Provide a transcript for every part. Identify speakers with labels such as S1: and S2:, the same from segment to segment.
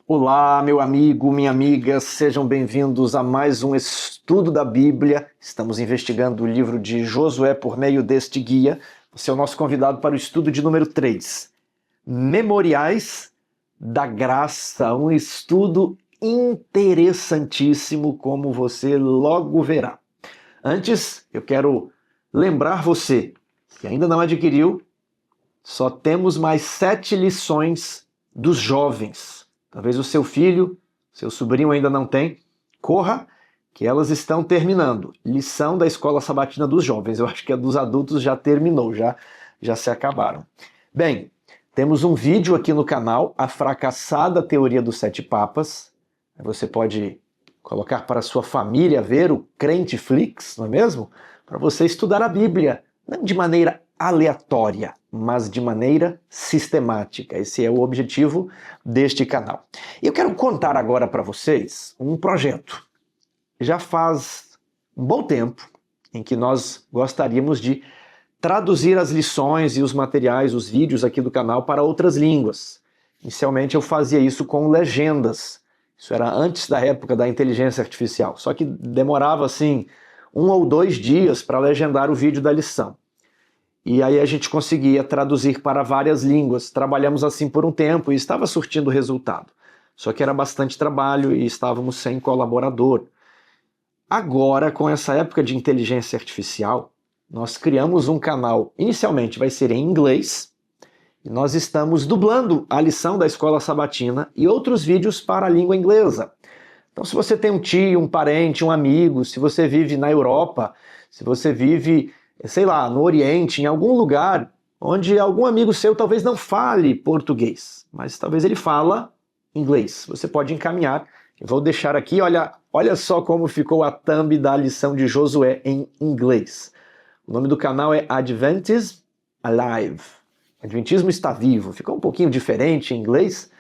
S1: Olá, meu amigo, minha amiga, sejam bem-vindos a mais um estudo da Bíblia. Estamos investigando o livro de Josué por meio deste guia. Você é o nosso convidado para o estudo de número 3, Memoriais da Graça, um estudo interessantíssimo, como você logo verá. Antes, eu quero lembrar você que ainda não adquiriu, só temos mais 7 lições dos jovens. Talvez o seu filho, seu sobrinho ainda não tem. Corra, que elas estão terminando. Lição da Escola Sabatina dos Jovens. Eu acho que a dos adultos já terminou, já se acabaram. Bem, temos um vídeo aqui no canal, A Fracassada Teoria dos 7 Papas. Você pode colocar para a sua família ver o Crenteflix, não é mesmo? Para você estudar a Bíblia, não de maneira aleatória, mas de maneira sistemática. Esse é o objetivo deste canal. E eu quero contar agora para vocês um projeto. Já faz um bom tempo em que nós gostaríamos de traduzir as lições e os materiais, os vídeos aqui do canal para outras línguas. Inicialmente eu fazia isso com legendas. Isso era antes da época da inteligência artificial. Só que demorava assim 1 ou 2 dias para legendar o vídeo da lição. E aí a gente conseguia traduzir para várias línguas. Trabalhamos assim por um tempo e estava surtindo resultado. Só que era bastante trabalho e estávamos sem colaborador. Agora, com essa época de inteligência artificial, nós criamos um canal. Inicialmente vai ser em inglês. E nós estamos dublando a lição da Escola Sabatina e outros vídeos para a língua inglesa. Então, se você tem um tio, um parente, um amigo, se você vive na Europa, se você vive, sei lá, no Oriente, em algum lugar onde algum amigo seu talvez não fale português, mas talvez ele fala inglês, você pode encaminhar. Eu vou deixar aqui, olha só como ficou a thumb da lição de Josué em inglês. O nome do canal é Adventism Alive. Adventismo está vivo. Ficou um pouquinho diferente em inglês,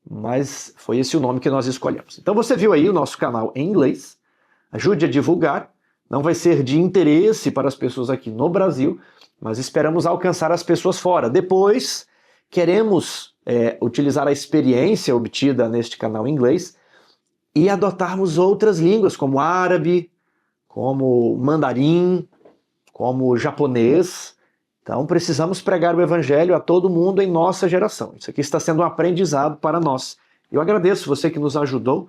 S1: mas foi esse o nome que nós escolhemos. Então você viu aí o nosso canal em inglês. Ajude a divulgar. Não vai ser de interesse para as pessoas aqui no Brasil, mas esperamos alcançar as pessoas fora. Depois, queremos utilizar a experiência obtida neste canal em inglês e adotarmos outras línguas, como árabe, como mandarim, como japonês. Então precisamos pregar o evangelho a todo mundo em nossa geração. Isso aqui está sendo um aprendizado para nós. Eu agradeço você que nos ajudou,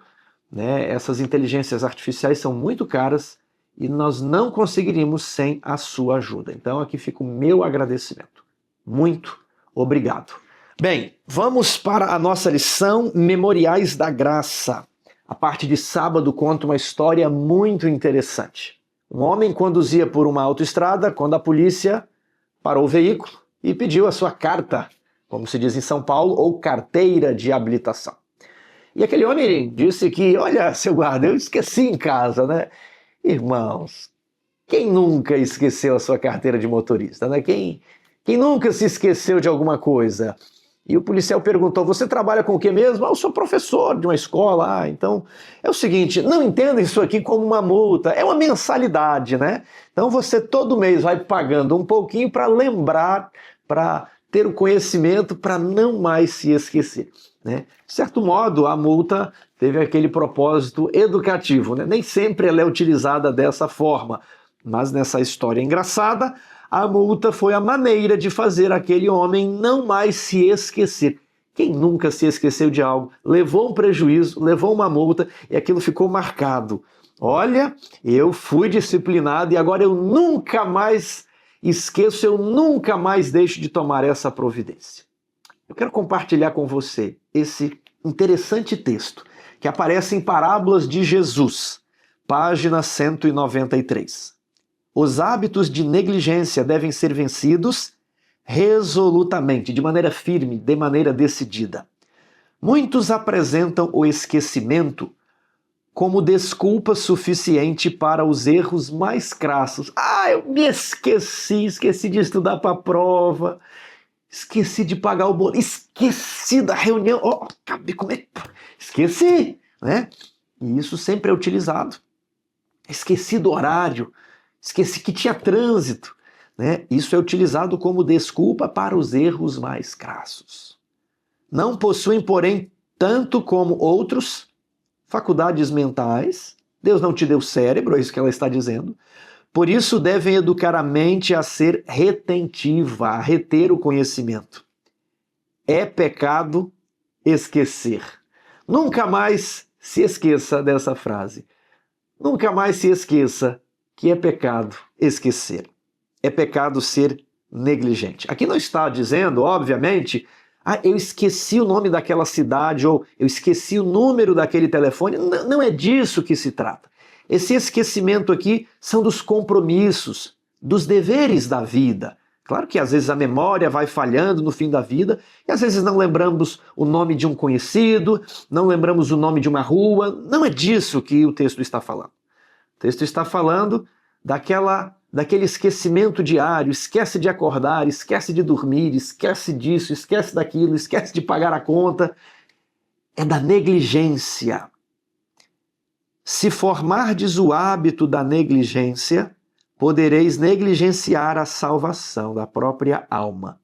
S1: né? Essas inteligências artificiais são muito caras e nós não conseguiríamos sem a sua ajuda. Então aqui fica o meu agradecimento. Muito obrigado. Bem, vamos para a nossa lição Memoriais da Graça. A parte de sábado conta uma história muito interessante. Um homem conduzia por uma autoestrada quando a polícia parou o veículo e pediu a sua carta, como se diz em São Paulo, ou carteira de habilitação. E aquele homem disse que, olha, seu guarda, eu esqueci em casa, né? Irmãos, quem nunca esqueceu a sua carteira de motorista, né? Quem nunca se esqueceu de alguma coisa? E o policial perguntou, você trabalha com o que mesmo? Eu sou professor de uma escola. Então, é o seguinte, não entenda isso aqui como uma multa, é uma mensalidade, né? Então você todo mês vai pagando um pouquinho para lembrar, para ter o conhecimento, para não mais se esquecer, né? De certo modo, a multa teve aquele propósito educativo, né? Nem sempre ela é utilizada dessa forma, mas nessa história engraçada, a multa foi a maneira de fazer aquele homem não mais se esquecer. Quem nunca se esqueceu de algo, levou um prejuízo, levou uma multa e aquilo ficou marcado. Olha, eu fui disciplinado e agora eu nunca mais esqueço, eu nunca mais deixo de tomar essa providência. Eu quero compartilhar com você esse interessante texto que aparece em Parábolas de Jesus, página 193. Os hábitos de negligência devem ser vencidos resolutamente, de maneira firme, de maneira decidida. Muitos apresentam o esquecimento como desculpa suficiente para os erros mais crassos. Eu me esqueci de estudar para a prova, esqueci de pagar o boleto, esqueci da reunião, acabei com... Esqueci, né? E isso sempre é utilizado. Esqueci do horário, esqueci que tinha trânsito, né? Isso é utilizado como desculpa para os erros mais crassos. Não possuem, porém, tanto como outros, faculdades mentais. Deus não te deu cérebro, é isso que ela está dizendo. Por isso devem educar a mente a ser retentiva, a reter o conhecimento. É pecado esquecer. Nunca mais se esqueça dessa frase. Nunca mais se esqueça que é pecado esquecer. É pecado ser negligente. Aqui não está dizendo, obviamente, eu esqueci o nome daquela cidade ou eu esqueci o número daquele telefone. Não é disso que se trata. Esse esquecimento aqui são dos compromissos, dos deveres da vida. Claro que às vezes a memória vai falhando no fim da vida e às vezes não lembramos o nome de um conhecido, não lembramos o nome de uma rua. Não é disso que o texto está falando. O texto está falando daquele esquecimento diário, esquece de acordar, esquece de dormir, esquece disso, esquece daquilo, esquece de pagar a conta. É da negligência. Se formardes o hábito da negligência, podereis negligenciar a salvação da própria alma.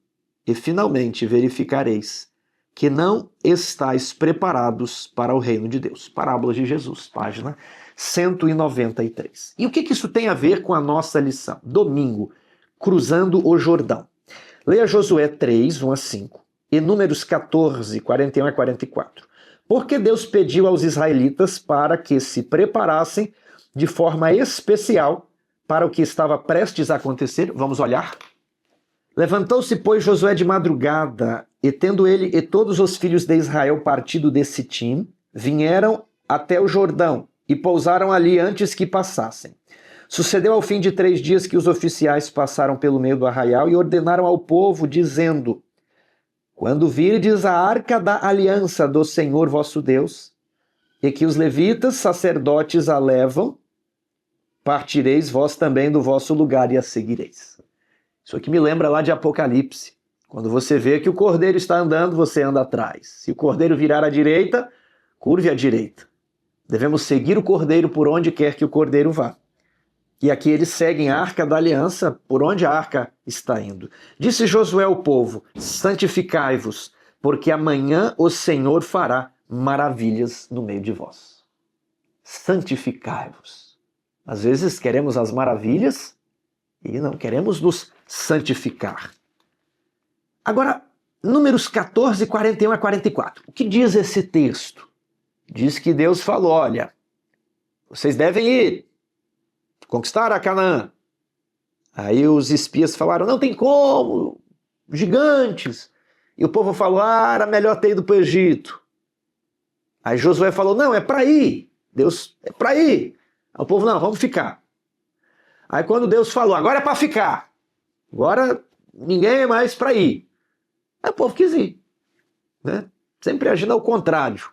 S1: E finalmente verificareis que não estáis preparados para o reino de Deus. Parábolas de Jesus, página 193. E o que isso tem a ver com a nossa lição? Domingo, cruzando o Jordão. Leia Josué 3, 1 a 5 e Números 14, 41 a 44. Porque Deus pediu aos israelitas para que se preparassem de forma especial para o que estava prestes a acontecer. Vamos olhar. Levantou-se, pois, Josué de madrugada, e tendo ele e todos os filhos de Israel partido de Sitim, vieram até o Jordão e pousaram ali antes que passassem. Sucedeu ao fim de 3 dias que os oficiais passaram pelo meio do arraial e ordenaram ao povo, dizendo: quando virdes a arca da aliança do Senhor vosso Deus, e que os levitas, sacerdotes, a levam, partireis vós também do vosso lugar e a seguireis. Isso aqui me lembra lá de Apocalipse. Quando você vê que o cordeiro está andando, você anda atrás. Se o cordeiro virar à direita, curve à direita. Devemos seguir o cordeiro por onde quer que o cordeiro vá. E aqui eles seguem a arca da aliança por onde a arca está indo. Disse Josué ao povo: santificai-vos, porque amanhã o Senhor fará maravilhas no meio de vós. Santificai-vos. Às vezes queremos as maravilhas e não queremos nos santificar. Agora, Números 14, 41 a 44. O que diz esse texto? Diz que Deus falou: olha, vocês devem ir conquistar a Canaã. Aí os espias falaram: não tem como, gigantes. E o povo falou: era melhor ter ido para o Egito. Aí Josué falou: não, é para ir. Deus, é para ir. Aí o povo: não, vamos ficar. Aí quando Deus falou: agora é para ficar. Agora ninguém é mais para ir. Aí o povo quis ir. Né? Sempre agindo ao contrário.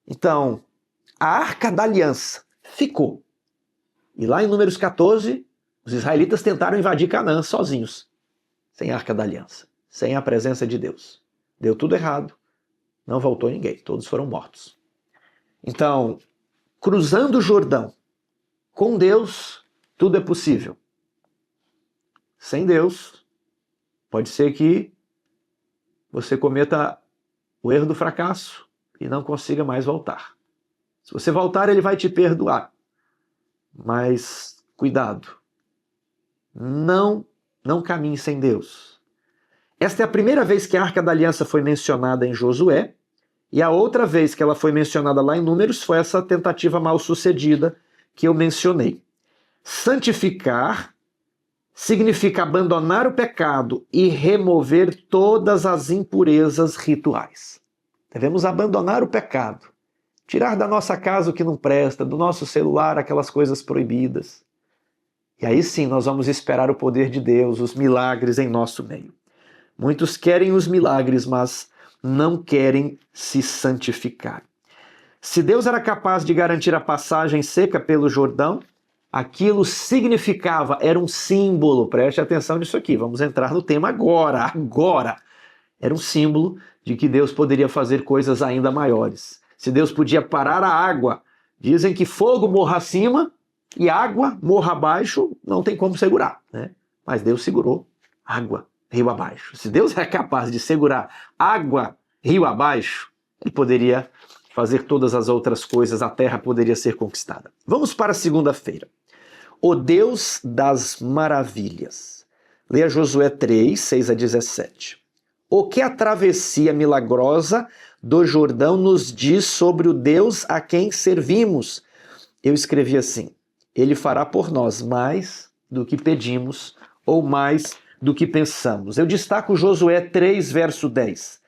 S1: Então, a arca da aliança ficou. E lá em Números 14, os israelitas tentaram invadir Canaã sozinhos, sem a arca da aliança, sem a presença de Deus. Deu tudo errado, não voltou ninguém, todos foram mortos. Então, cruzando o Jordão, com Deus, tudo é possível. Sem Deus, pode ser que você cometa o erro do fracasso e não consiga mais voltar. Se você voltar, ele vai te perdoar. Mas cuidado, não caminhe sem Deus. Esta é a primeira vez que a Arca da Aliança foi mencionada em Josué, e a outra vez que ela foi mencionada lá em Números foi essa tentativa mal sucedida que eu mencionei. Santificar significa abandonar o pecado e remover todas as impurezas rituais. Devemos abandonar o pecado. Tirar da nossa casa o que não presta, do nosso celular aquelas coisas proibidas. E aí sim nós vamos esperar o poder de Deus, os milagres em nosso meio. Muitos querem os milagres, mas não querem se santificar. Se Deus era capaz de garantir a passagem seca pelo Jordão, aquilo significava, era um símbolo, preste atenção nisso aqui, vamos entrar no tema agora. Era um símbolo de que Deus poderia fazer coisas ainda maiores. Se Deus podia parar a água, dizem que fogo morra acima e água morra abaixo, não tem como segurar, né? Mas Deus segurou água rio abaixo. Se Deus é capaz de segurar água rio abaixo, ele poderia fazer todas as outras coisas, a terra poderia ser conquistada. Vamos para segunda-feira. O Deus das maravilhas. Leia Josué 3, 6 a 17. O que a travessia milagrosa do Jordão nos diz sobre o Deus a quem servimos? Eu escrevi assim: ele fará por nós mais do que pedimos ou mais do que pensamos. Eu destaco Josué 3, verso 10.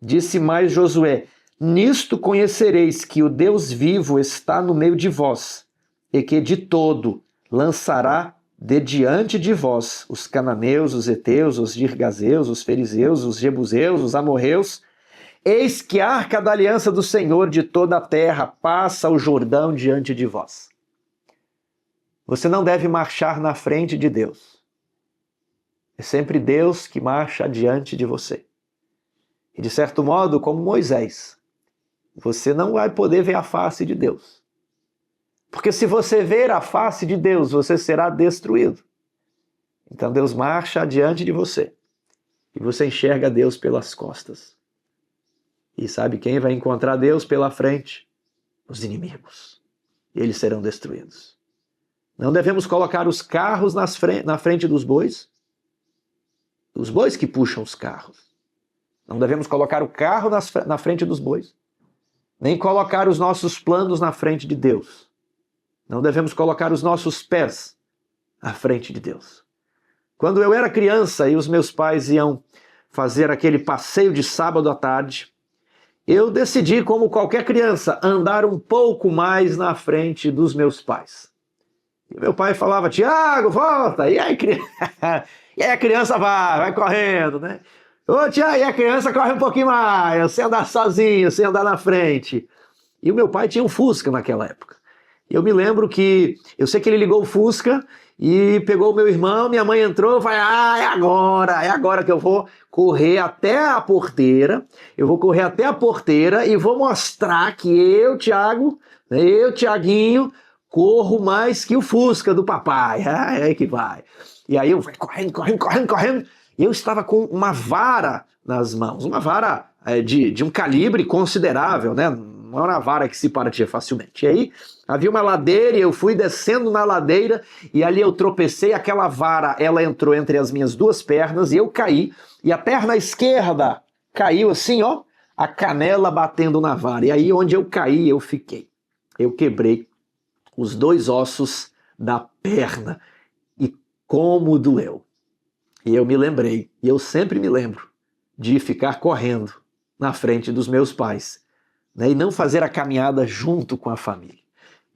S1: Disse mais Josué: nisto conhecereis que o Deus vivo está no meio de vós, e que de todo lançará de diante de vós os cananeus, os heteus, os girgazeus, os fariseus, os jebuseus, os amorreus. Eis que a arca da aliança do Senhor de toda a terra passa o Jordão diante de vós. Você não deve marchar na frente de Deus. É sempre Deus que marcha diante de você. E de certo modo, como Moisés, você não vai poder ver a face de Deus. Porque se você ver a face de Deus, você será destruído. Então Deus marcha diante de você. E você enxerga Deus pelas costas. E sabe quem vai encontrar Deus pela frente? Os inimigos. Eles serão destruídos. Não devemos colocar os carros na frente dos bois. Os bois que puxam os carros. Não devemos colocar o carro na frente dos bois. Nem colocar os nossos planos na frente de Deus. Não devemos colocar os nossos pés à frente de Deus. Quando eu era criança e os meus pais iam fazer aquele passeio de sábado à tarde, eu decidi, como qualquer criança, andar um pouco mais na frente dos meus pais. E meu pai falava: Tiago, volta! E aí, e aí a criança vai correndo, né? Ô Tiago, e a criança corre um pouquinho mais, sem andar sozinho, sem andar na frente. E o meu pai tinha um Fusca naquela época. Eu me lembro que, eu sei que ele ligou o Fusca e pegou o meu irmão, minha mãe entrou e falou: é agora que eu vou correr até a porteira, e vou mostrar que eu, Tiaguinho, corro mais que o Fusca do papai. É aí que vai. E aí eu fui correndo, e eu estava com uma vara nas mãos, uma vara de um calibre considerável, né? Não era uma vara que se partia facilmente. E aí havia uma ladeira e eu fui descendo na ladeira e ali eu tropecei, aquela vara, ela entrou entre as minhas duas pernas e eu caí. E a perna esquerda caiu assim, ó, a canela batendo na vara. E aí onde eu caí, eu fiquei. Eu quebrei os dois ossos da perna. E como doeu. E eu me lembrei, e eu sempre me lembro, de ficar correndo na frente dos meus pais, né, e não fazer a caminhada junto com a família.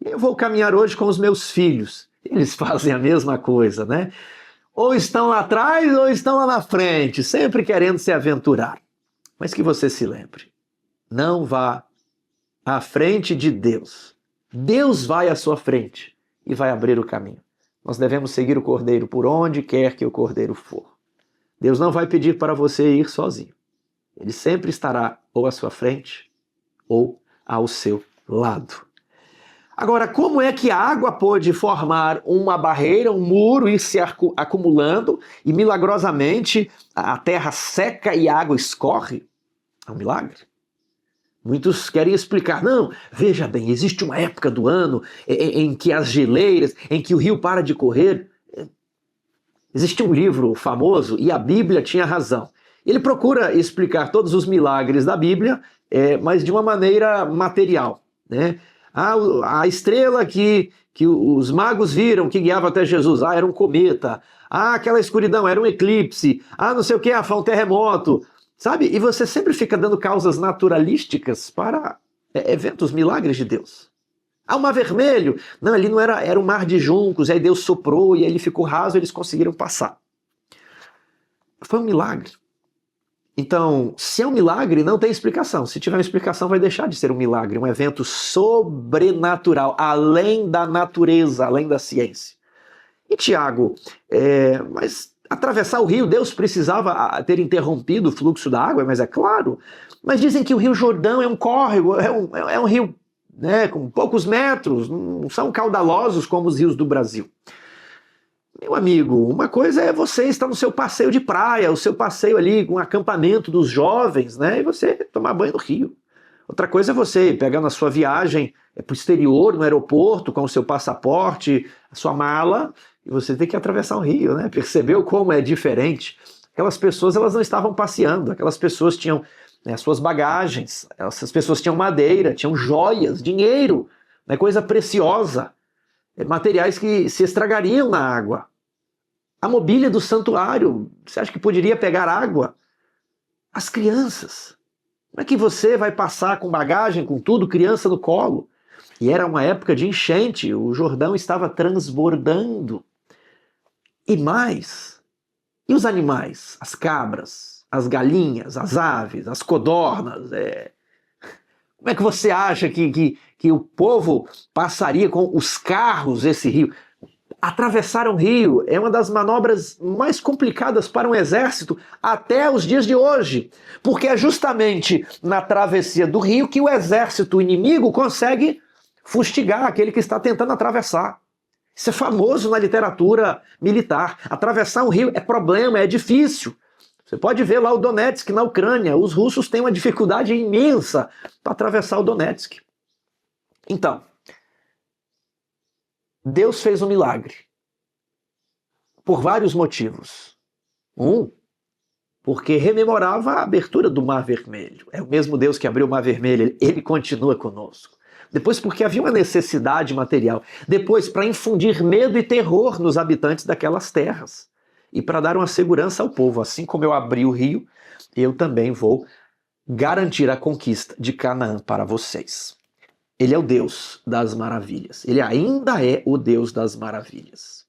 S1: E eu vou caminhar hoje com os meus filhos. Eles fazem a mesma coisa, né? Ou estão lá atrás ou estão lá na frente, sempre querendo se aventurar. Mas que você se lembre, não vá à frente de Deus. Deus vai à sua frente e vai abrir o caminho. Nós devemos seguir o Cordeiro por onde quer que o Cordeiro for. Deus não vai pedir para você ir sozinho. Ele sempre estará ou à sua frente ou ao seu lado. Agora, como é que a água pode formar uma barreira, um muro, e se acumulando e milagrosamente a terra seca e a água escorre? É um milagre. Muitos querem explicar: não, veja bem, existe uma época do ano em que as geleiras, em que o rio para de correr. Existe um livro famoso e a Bíblia tinha razão. Ele procura explicar todos os milagres da Bíblia, mas de uma maneira material, né? A estrela que os magos viram, que guiava até Jesus, era um cometa. Aquela escuridão era um eclipse. Não sei o que, foi um terremoto. Sabe? E você sempre fica dando causas naturalísticas para eventos, milagres de Deus. O mar vermelho. Não, ali não era um mar de juncos, aí Deus soprou e ele ficou raso e eles conseguiram passar. Foi um milagre. Então, se é um milagre, não tem explicação. Se tiver uma explicação, vai deixar de ser um milagre, um evento sobrenatural, além da natureza, além da ciência. E Tiago, mas atravessar o rio, Deus precisava ter interrompido o fluxo da água, mas é claro. Mas dizem que o Rio Jordão é um córrego, é um rio, né, com poucos metros, não são caudalosos como os rios do Brasil. Meu amigo, uma coisa é você estar no seu passeio de praia, o seu passeio ali com o acampamento dos jovens, né, e você tomar banho no rio. Outra coisa é você pegando a sua viagem para o exterior, no aeroporto, com o seu passaporte, a sua mala, e você tem que atravessar um rio, né? Percebeu como é diferente? Aquelas pessoas, elas não estavam passeando, aquelas pessoas tinham, né, as suas bagagens, essas pessoas tinham madeira, tinham joias, dinheiro, né, coisa preciosa, materiais que se estragariam na água. A mobília do santuário, você acha que poderia pegar água? As crianças. Como é que você vai passar com bagagem, com tudo, criança no colo? E era uma época de enchente, o Jordão estava transbordando. E mais, e os animais? As cabras, as galinhas, as aves, as codornas. Como é que você acha que o povo passaria com os carros esse rio? Atravessar um rio é uma das manobras mais complicadas para um exército até os dias de hoje, porque é justamente na travessia do rio que o exército inimigo consegue fustigar aquele que está tentando atravessar. Isso é famoso na literatura militar. Atravessar um rio é problema, é difícil. Você pode ver lá o Donetsk na Ucrânia. Os russos têm uma dificuldade imensa para atravessar o Donetsk. Então, Deus fez um milagre. Por vários motivos. Porque rememorava a abertura do Mar Vermelho. É o mesmo Deus que abriu o Mar Vermelho, ele continua conosco. Depois, porque havia uma necessidade material. Depois, para infundir medo e terror nos habitantes daquelas terras. E para dar uma segurança ao povo. Assim como eu abri o rio, eu também vou garantir a conquista de Canaã para vocês. Ele é o Deus das maravilhas. Ele ainda é o Deus das maravilhas.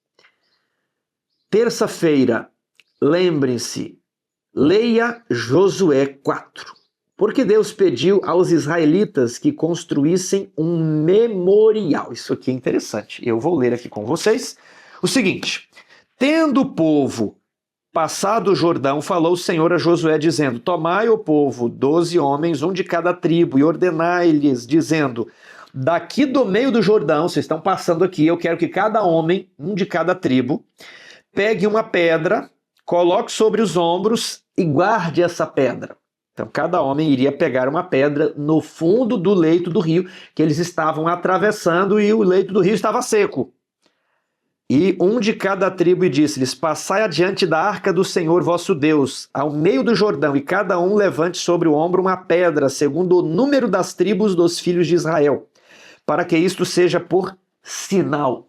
S1: Terça-feira, lembrem-se, leia Josué 4. Porque Deus pediu aos israelitas que construíssem um memorial. Isso aqui é interessante. Eu vou ler aqui com vocês o seguinte. Tendo o povo passado o Jordão, falou o Senhor a Josué, dizendo, tomai o povo 12 homens, um de cada tribo, e ordenai-lhes, dizendo, daqui do meio do Jordão, vocês estão passando aqui, eu quero que cada homem, um de cada tribo, pegue uma pedra, coloque sobre os ombros e guarde essa pedra. Então, cada homem iria pegar uma pedra no fundo do leito do rio, que eles estavam atravessando e o leito do rio estava seco. E um de cada tribo e disse-lhes, passai adiante da arca do Senhor vosso Deus, ao meio do Jordão, e cada um levante sobre o ombro uma pedra, segundo o número das tribos dos filhos de Israel, para que isto seja por sinal,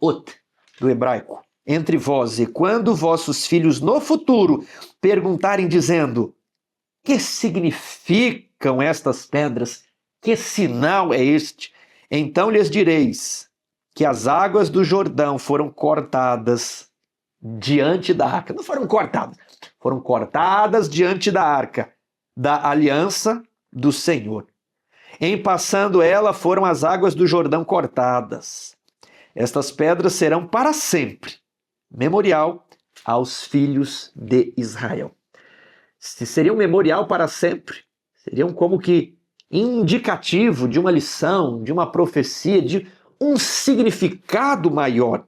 S1: do hebraico, entre vós, e quando vossos filhos no futuro perguntarem dizendo, que significam estas pedras? Que sinal é este? Então lhes direis que as águas do Jordão foram cortadas diante da arca. Não foram cortadas, foram cortadas diante da arca da aliança do Senhor. Em passando ela, foram as águas do Jordão cortadas. Estas pedras serão para sempre memorial aos filhos de Israel. Se seria um memorial para sempre, seriam como que indicativo de uma lição, de uma profecia, de um significado maior.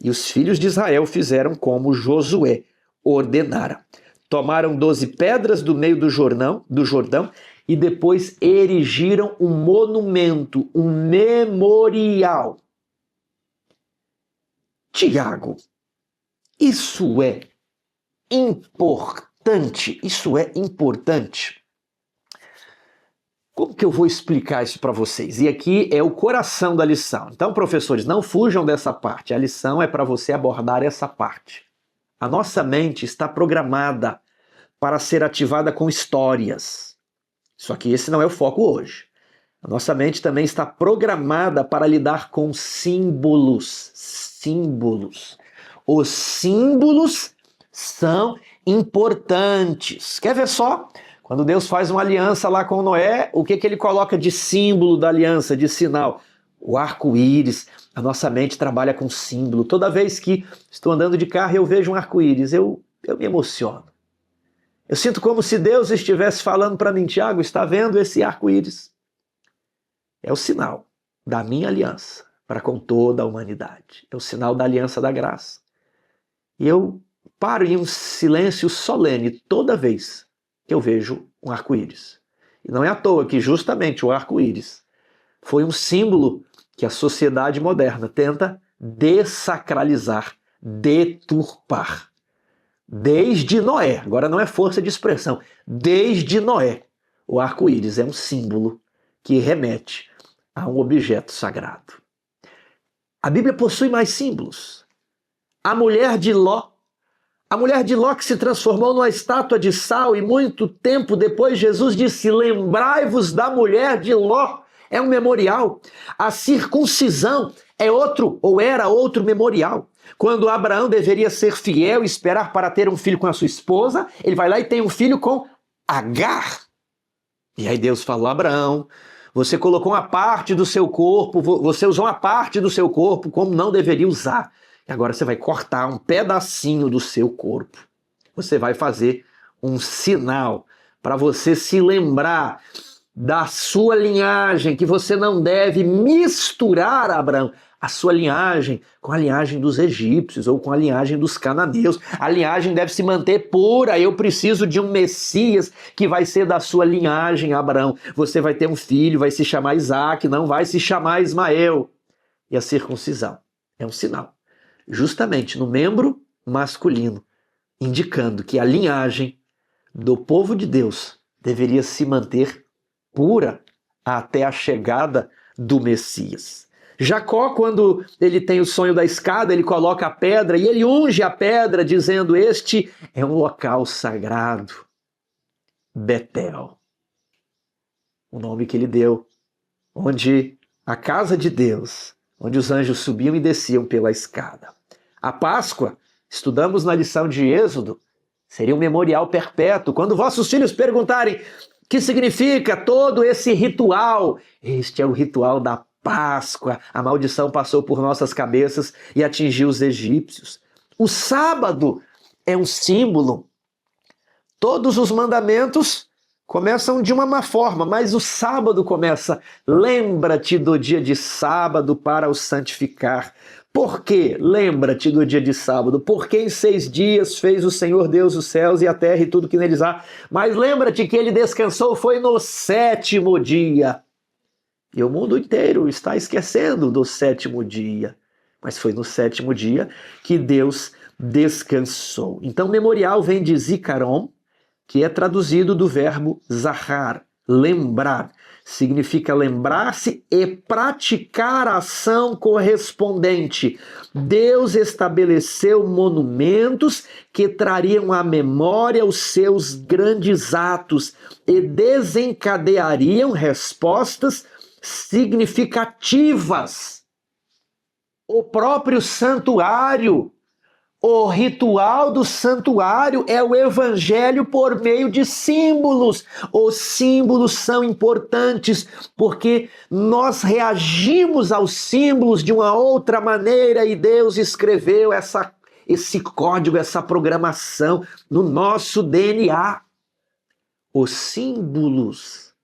S1: E os filhos de Israel fizeram como Josué ordenara. Tomaram 12 pedras do meio do Jordão e depois erigiram um monumento, um memorial. Tiago, isso é importante. Isso é importante. Como que eu vou explicar isso para vocês? E aqui é o coração da lição. Então, professores, não fujam dessa parte. A lição é para você abordar essa parte. A nossa mente está programada para ser ativada com histórias. Só que esse não é o foco hoje. A nossa mente também está programada para lidar com símbolos. Símbolos. Os símbolos são importantes. Quer ver só? Quando Deus faz uma aliança lá com Noé, o que ele coloca de símbolo da aliança, de sinal? O arco-íris. A nossa mente trabalha com símbolo. Toda vez que estou andando de carro e eu vejo um arco-íris, eu me emociono. Eu sinto como se Deus estivesse falando para mim, Tiago, está vendo esse arco-íris? É o sinal da minha aliança para com toda a humanidade. É o sinal da aliança da graça. E eu paro em um silêncio solene toda vez que eu vejo um arco-íris. E não é à toa que justamente o arco-íris foi um símbolo que a sociedade moderna tenta dessacralizar, deturpar. Desde Noé, agora não é força de expressão, desde Noé, o arco-íris é um símbolo que remete a um objeto sagrado. A Bíblia possui mais símbolos. A mulher de Ló que se transformou numa estátua de sal e muito tempo depois Jesus disse, lembrai-vos da mulher de Ló, é um memorial. A circuncisão é outro, ou era outro memorial. Quando Abraão deveria ser fiel e esperar para ter um filho com a sua esposa, ele vai lá e tem um filho com Agar. E aí Deus falou, Abraão, você colocou uma parte do seu corpo, você usou uma parte do seu corpo como não deveria usar. E agora você vai cortar um pedacinho do seu corpo. Você vai fazer um sinal para você se lembrar da sua linhagem, que você não deve misturar, Abraão, a sua linhagem com a linhagem dos egípcios ou com a linhagem dos cananeus. A linhagem deve se manter pura. Eu preciso de um Messias que vai ser da sua linhagem, Abraão. Você vai ter um filho, vai se chamar Isaac, não vai se chamar Ismael. E a circuncisão é um sinal, justamente no membro masculino, indicando que a linhagem do povo de Deus deveria se manter pura até a chegada do Messias. Jacó, quando ele tem o sonho da escada, ele coloca a pedra e ele unge a pedra, dizendo, este é um local sagrado, Betel, o nome que ele deu, onde a casa de Deus, onde os anjos subiam e desciam pela escada. A Páscoa, estudamos na lição de Êxodo, seria um memorial perpétuo. Quando vossos filhos perguntarem o que significa todo esse ritual, este é o ritual da Páscoa. A maldição passou por nossas cabeças e atingiu os egípcios. O sábado é um símbolo. Todos os mandamentos começam de uma má forma, mas o sábado começa. Lembra-te do dia de sábado para o santificar. Por quê? Lembra-te do dia de sábado. Porque em 6 dias fez o Senhor Deus os céus e a terra e tudo que neles há. Mas lembra-te que ele descansou foi no 7º dia. E o mundo inteiro está esquecendo do 7º dia. Mas foi no 7º dia que Deus descansou. Então, memorial vem de zikaron, que é traduzido do verbo zahar, lembrar. Significa lembrar-se e praticar a ação correspondente. Deus estabeleceu monumentos que trariam à memória os seus grandes atos e desencadeariam respostas significativas. O próprio santuário, o ritual do santuário é o evangelho por meio de símbolos. Os símbolos são importantes porque nós reagimos aos símbolos de uma outra maneira e Deus escreveu esse código, essa programação no nosso DNA. Os símbolos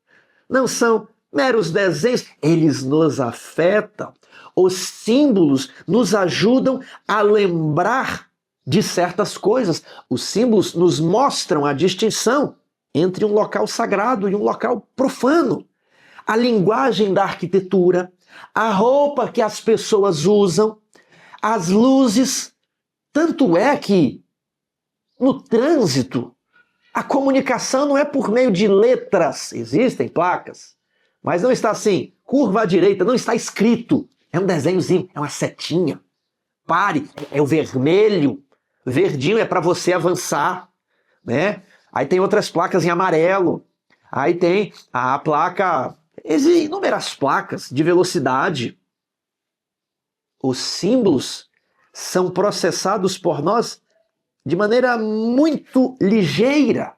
S1: não são meros desenhos, eles nos afetam. Os símbolos nos ajudam a lembrar de certas coisas. Os símbolos nos mostram a distinção entre um local sagrado e um local profano. A linguagem da arquitetura, a roupa que as pessoas usam, as luzes. Tanto é que no trânsito a comunicação não é por meio de letras. Existem placas, mas não está assim, curva à direita, não está escrito. É um desenhozinho, é uma setinha. Pare, é o vermelho. Verdinho é para você avançar, né? Aí tem outras placas em amarelo. Aí tem a placa, existem inúmeras placas de velocidade. Os símbolos são processados por nós de maneira muito ligeira.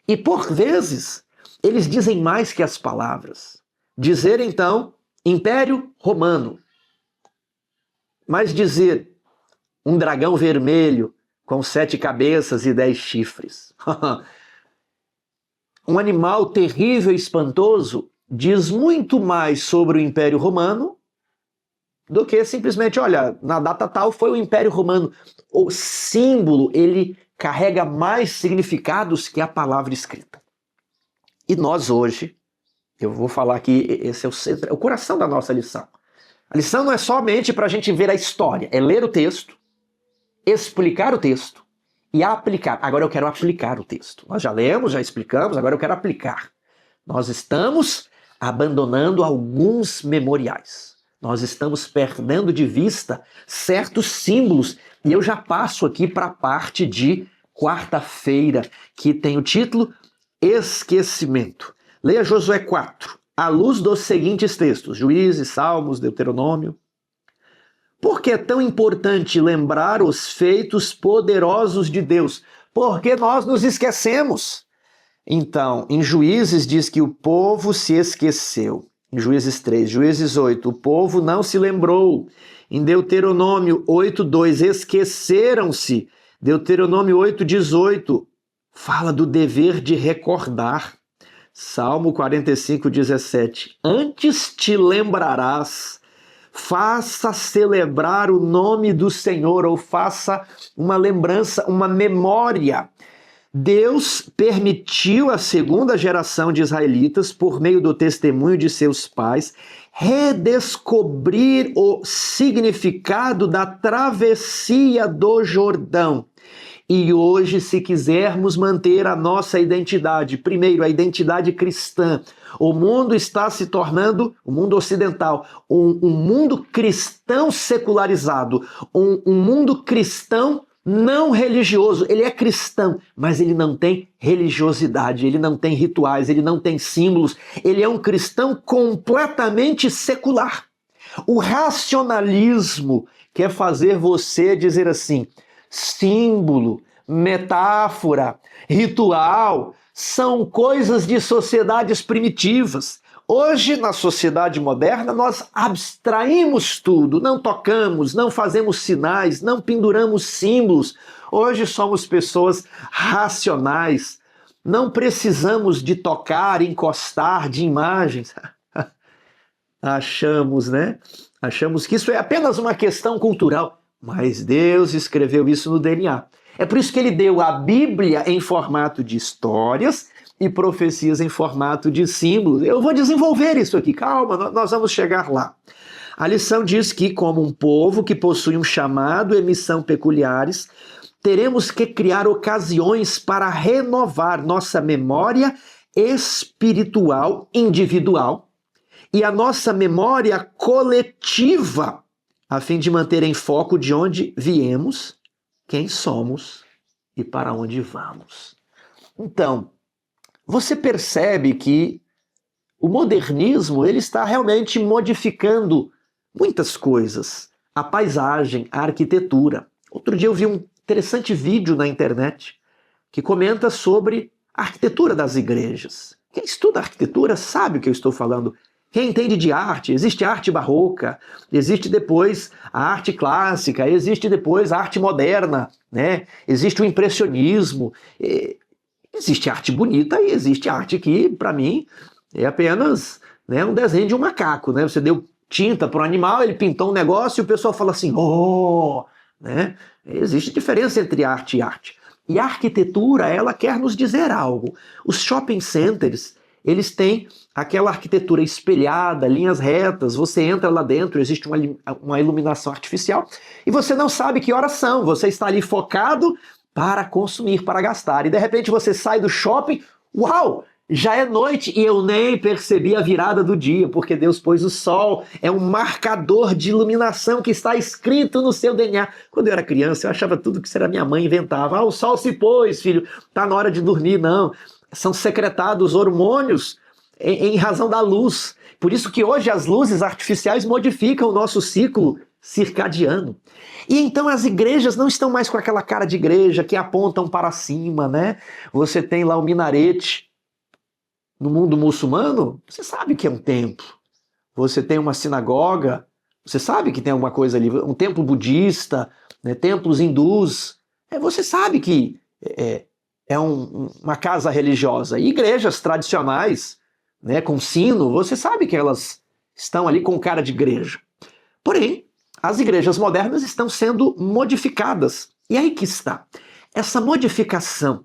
S1: E por vezes, eles dizem mais que as palavras. Dizer então, Império Romano. Mas dizer um dragão vermelho com 7 cabeças e 10 chifres. Um animal terrível e espantoso diz muito mais sobre o Império Romano do que simplesmente, olha, na data tal foi o Império Romano. O símbolo, ele carrega mais significados que a palavra escrita. E nós hoje, eu vou falar aqui, esse é o coração da nossa lição. A lição não é somente para a gente ver a história, é ler o texto, explicar o texto e aplicar. Agora eu quero aplicar o texto. Nós já lemos, já explicamos, agora eu quero aplicar. Nós estamos abandonando alguns memoriais. Nós estamos perdendo de vista certos símbolos. E eu já passo aqui para a parte de quarta-feira, que tem o título Esquecimento. Leia Josué 4, à luz dos seguintes textos, Juízes, Salmos, Deuteronômio. Por que é tão importante lembrar os feitos poderosos de Deus? Porque nós nos esquecemos. Então, em Juízes diz que o povo se esqueceu. Em Juízes 3, Juízes 8, o povo não se lembrou. Em Deuteronômio 8:2, esqueceram-se. Deuteronômio 8:18, fala do dever de recordar. Salmo 45:17, antes te lembrarás, faça celebrar o nome do Senhor, ou faça uma lembrança, uma memória. Deus permitiu à segunda geração de israelitas, por meio do testemunho de seus pais, redescobrir o significado da travessia do Jordão. E hoje, se quisermos manter a nossa identidade, primeiro, a identidade cristã, o mundo está se tornando, o mundo ocidental, um mundo cristão secularizado, um mundo cristão não religioso. Ele é cristão, mas ele não tem religiosidade, ele não tem rituais, ele não tem símbolos. Ele é um cristão completamente secular. O racionalismo quer fazer você dizer assim: símbolo, metáfora, ritual são coisas de sociedades primitivas. Hoje, na sociedade moderna, nós abstraímos tudo, não tocamos, não fazemos sinais, não penduramos símbolos. Hoje somos pessoas racionais, não precisamos de tocar, encostar, de imagens. Achamos, né? Achamos que isso é apenas uma questão cultural, mas Deus escreveu isso no DNA. É por isso que ele deu a Bíblia em formato de histórias e profecias em formato de símbolos. Eu vou desenvolver isso aqui, calma, nós vamos chegar lá. A lição diz que, como um povo que possui um chamado e missão peculiares, teremos que criar ocasiões para renovar nossa memória espiritual individual e a nossa memória coletiva, a fim de manter em foco de onde viemos, quem somos e para onde vamos. Então, você percebe que o modernismo ele está realmente modificando muitas coisas. A paisagem, a arquitetura. Outro dia eu vi um interessante vídeo na internet que comenta sobre a arquitetura das igrejas. Quem estuda arquitetura sabe o que eu estou falando. Quem entende de arte, existe a arte barroca, existe depois a arte clássica, existe depois a arte moderna, né? Existe o impressionismo, existe arte bonita e existe arte que, para mim, é apenas, né, um desenho de um macaco, né? Você deu tinta para um animal, ele pintou um negócio e o pessoal fala assim, oh, né? Existe diferença entre arte e arte. E a arquitetura, ela quer nos dizer algo. Os shopping centers, eles têm aquela arquitetura espelhada, linhas retas, você entra lá dentro, existe uma iluminação artificial e você não sabe que horas são, você está ali focado para consumir, para gastar, e de repente você sai do shopping, uau, já é noite e eu nem percebi a virada do dia, porque Deus pôs o sol, é um marcador de iluminação que está escrito no seu DNA. Quando eu era criança, eu achava tudo que isso era minha mãe inventava. Ah, o sol se pôs, filho, tá na hora de dormir. Não, são secretados hormônios em razão da luz. Por isso que hoje as luzes artificiais modificam o nosso ciclo circadiano. E então as igrejas não estão mais com aquela cara de igreja que apontam para cima, né? Você tem lá o minarete. No mundo muçulmano, você sabe que é um templo. Você tem uma sinagoga, você sabe que tem alguma coisa ali, um templo budista, né? Templos hindus. Você sabe que é uma casa religiosa. E igrejas tradicionais, né, com sino, você sabe que elas estão ali com cara de igreja. Porém, as igrejas modernas estão sendo modificadas. E aí que está. Essa modificação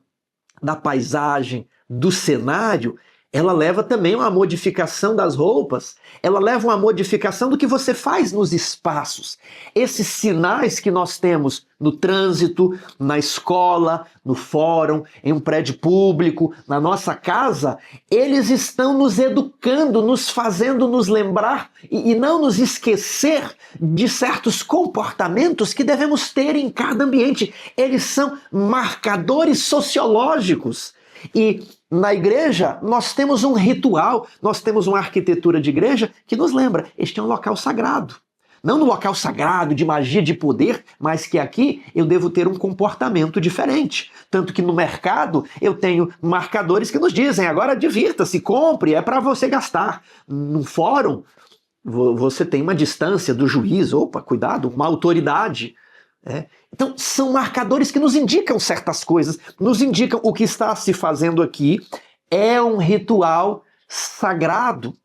S1: da paisagem, do cenário, ela leva também uma modificação das roupas, ela leva uma modificação do que você faz nos espaços. Esses sinais que nós temos no trânsito, na escola, no fórum, em um prédio público, na nossa casa, eles estão nos educando, nos fazendo nos lembrar e não nos esquecer de certos comportamentos que devemos ter em cada ambiente. Eles são marcadores sociológicos. E na igreja nós temos um ritual, nós temos uma arquitetura de igreja que nos lembra, este é um local sagrado. Não no local sagrado de magia, de poder, mas que aqui eu devo ter um comportamento diferente. Tanto que no mercado eu tenho marcadores que nos dizem, agora divirta-se, compre, é para você gastar. No fórum você tem uma distância do juiz, opa, cuidado, uma autoridade. Então, são marcadores que nos indicam certas coisas, nos indicam o que está se fazendo aqui é um ritual sagrado.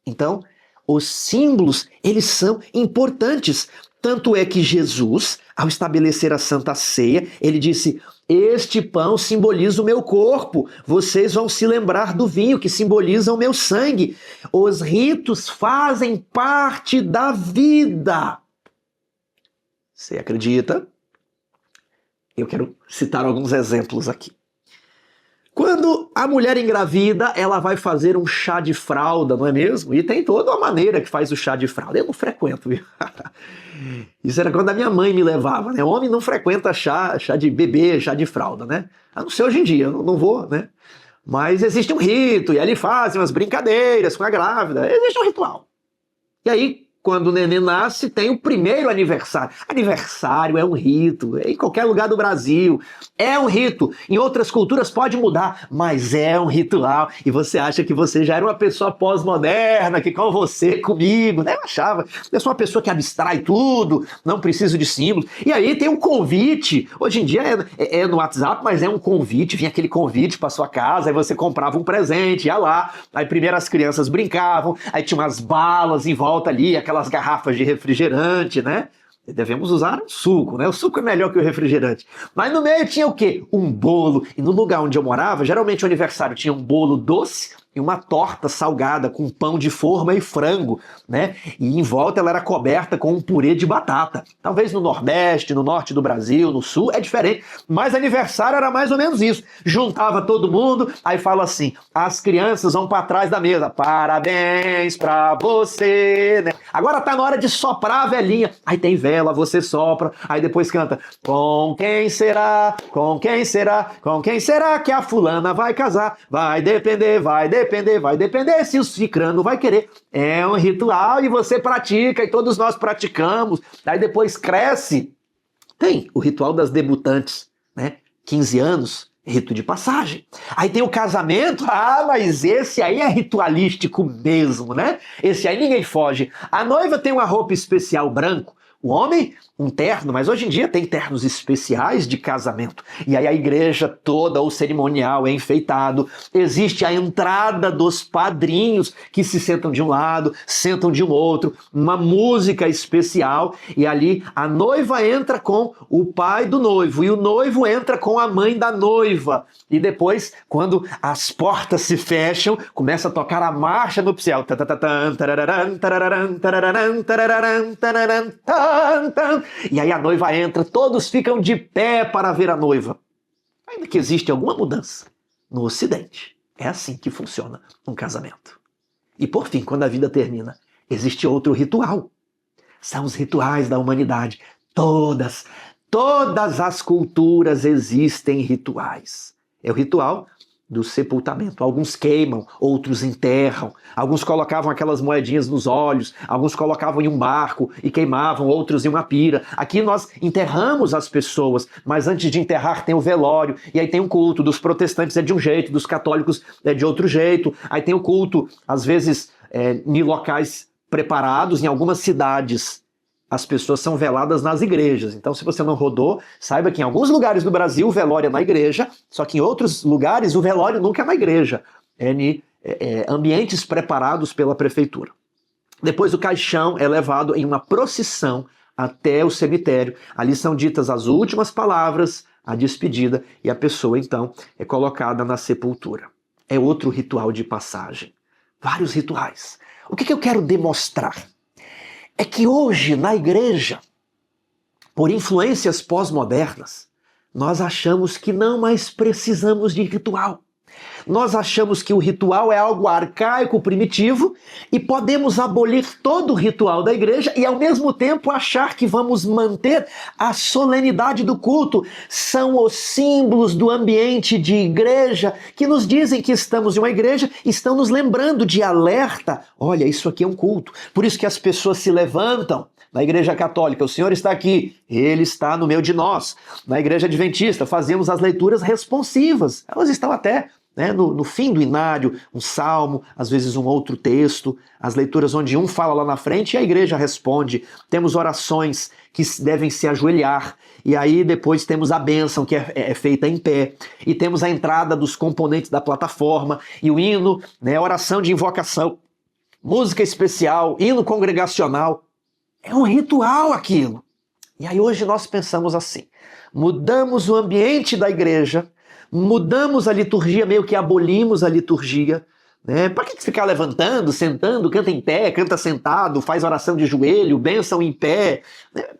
S1: Então, os símbolos, eles são importantes. Tanto é que Jesus, ao estabelecer a Santa Ceia, ele disse, este pão simboliza o meu corpo, vocês vão se lembrar do vinho que simboliza o meu sangue. Os ritos fazem parte da vida. Você acredita? Eu quero citar alguns exemplos aqui. Quando a mulher engravida, ela vai fazer um chá de fralda, não é mesmo? E tem toda uma maneira que faz o chá de fralda. Eu não frequento, viu? Isso era quando a minha mãe me levava, né? O homem não frequenta chá de bebê, chá de fralda, né? A não ser hoje em dia, eu não vou, né? Mas existe um rito, e ali fazem umas brincadeiras com a grávida. Existe um ritual. E aí, quando o neném nasce, tem o primeiro aniversário. Aniversário é um rito, em qualquer lugar do Brasil. É um rito. Em outras culturas pode mudar, mas é um ritual. E você acha que você já era uma pessoa pós-moderna, que com você, comigo, né? Eu achava. Eu sou uma pessoa que abstrai tudo, não preciso de símbolos. E aí tem um convite. Hoje em dia é no WhatsApp, mas é um convite. Vinha aquele convite para sua casa, aí você comprava um presente, ia lá. Aí primeiro as crianças brincavam, aí tinha umas balas em volta ali, aquelas garrafas de refrigerante, né? Devemos usar um suco, né? O suco é melhor que o refrigerante. Mas no meio tinha o quê? Um bolo. E no lugar onde eu morava, geralmente o aniversário tinha um bolo doce e uma torta salgada com pão de forma e frango, né? E em volta ela era coberta com um purê de batata. Talvez no Nordeste, no Norte do Brasil, no Sul, é diferente. Mas aniversário era mais ou menos isso. Juntava todo mundo, aí fala assim, as crianças vão para trás da mesa. Parabéns pra você, né? Agora tá na hora de soprar a velhinha. Aí tem vela, você sopra. Aí depois canta, com quem será, com quem será, com quem será que a fulana vai casar? Vai depender se o cicrano vai querer. É um ritual e você pratica e todos nós praticamos. Aí depois cresce. Tem o ritual das debutantes, né? 15 anos, rito de passagem. Aí tem o casamento. Ah, mas esse aí é ritualístico mesmo, né? Esse aí ninguém foge. A noiva tem uma roupa especial branco. O homem, um terno, mas hoje em dia tem ternos especiais de casamento. E aí a igreja toda, o cerimonial é enfeitado. Existe a entrada dos padrinhos que se sentam de um lado, sentam de um outro, uma música especial. E ali a noiva entra com o pai do noivo e o noivo entra com a mãe da noiva. E depois, quando as portas se fecham, começa a tocar a marcha nupcial. E aí a noiva entra, todos ficam de pé para ver a noiva. Ainda que existe alguma mudança no Ocidente. É assim que funciona um casamento. E por fim, quando a vida termina, existe outro ritual. São os rituais da humanidade. Todas as culturas existem rituais. É o ritual do sepultamento. Alguns queimam, outros enterram. Alguns colocavam aquelas moedinhas nos olhos, alguns colocavam em um barco e queimavam, outros em uma pira. Aqui nós enterramos as pessoas, mas antes de enterrar tem o velório, e aí tem um culto. Dos protestantes é de um jeito, dos católicos é de outro jeito. Aí tem o culto, às vezes, em locais preparados, em algumas cidades. As pessoas são veladas nas igrejas. Então, se você não rodou, saiba que em alguns lugares do Brasil o velório é na igreja, só que em outros lugares o velório nunca é na igreja. É em ambientes preparados pela prefeitura. Depois o caixão é levado em uma procissão até o cemitério. Ali são ditas as últimas palavras, a despedida, e a pessoa, então, é colocada na sepultura. é outro ritual de passagem. Vários rituais. O que eu quero demonstrar? É que hoje, na igreja, por influências pós-modernas, nós achamos que não mais precisamos de ritual. Nós achamos que o ritual é algo arcaico, primitivo, e podemos abolir todo o ritual da igreja e, ao mesmo tempo, achar que vamos manter a solenidade do culto. São os símbolos do ambiente de igreja que nos dizem que estamos em uma igreja, estão nos lembrando de alerta. Olha, isso aqui é um culto. Por isso que as pessoas se levantam. Na igreja católica, o Senhor está aqui, Ele está no meio de nós. Na igreja adventista, fazemos as leituras responsivas. Elas estão até no fim do inário, um salmo, às vezes um outro texto, as leituras onde um fala lá na frente e a igreja responde. Temos orações que devem se ajoelhar, e aí depois temos a bênção que é feita em pé, e temos a entrada dos componentes da plataforma, e o hino, oração de invocação, música especial, hino congregacional. É um ritual aquilo. E aí hoje nós pensamos assim, mudamos o ambiente da igreja, mudamos a liturgia, meio que abolimos a liturgia. Para que ficar levantando, sentando, canta em pé, canta sentado, faz oração de joelho, bênção em pé?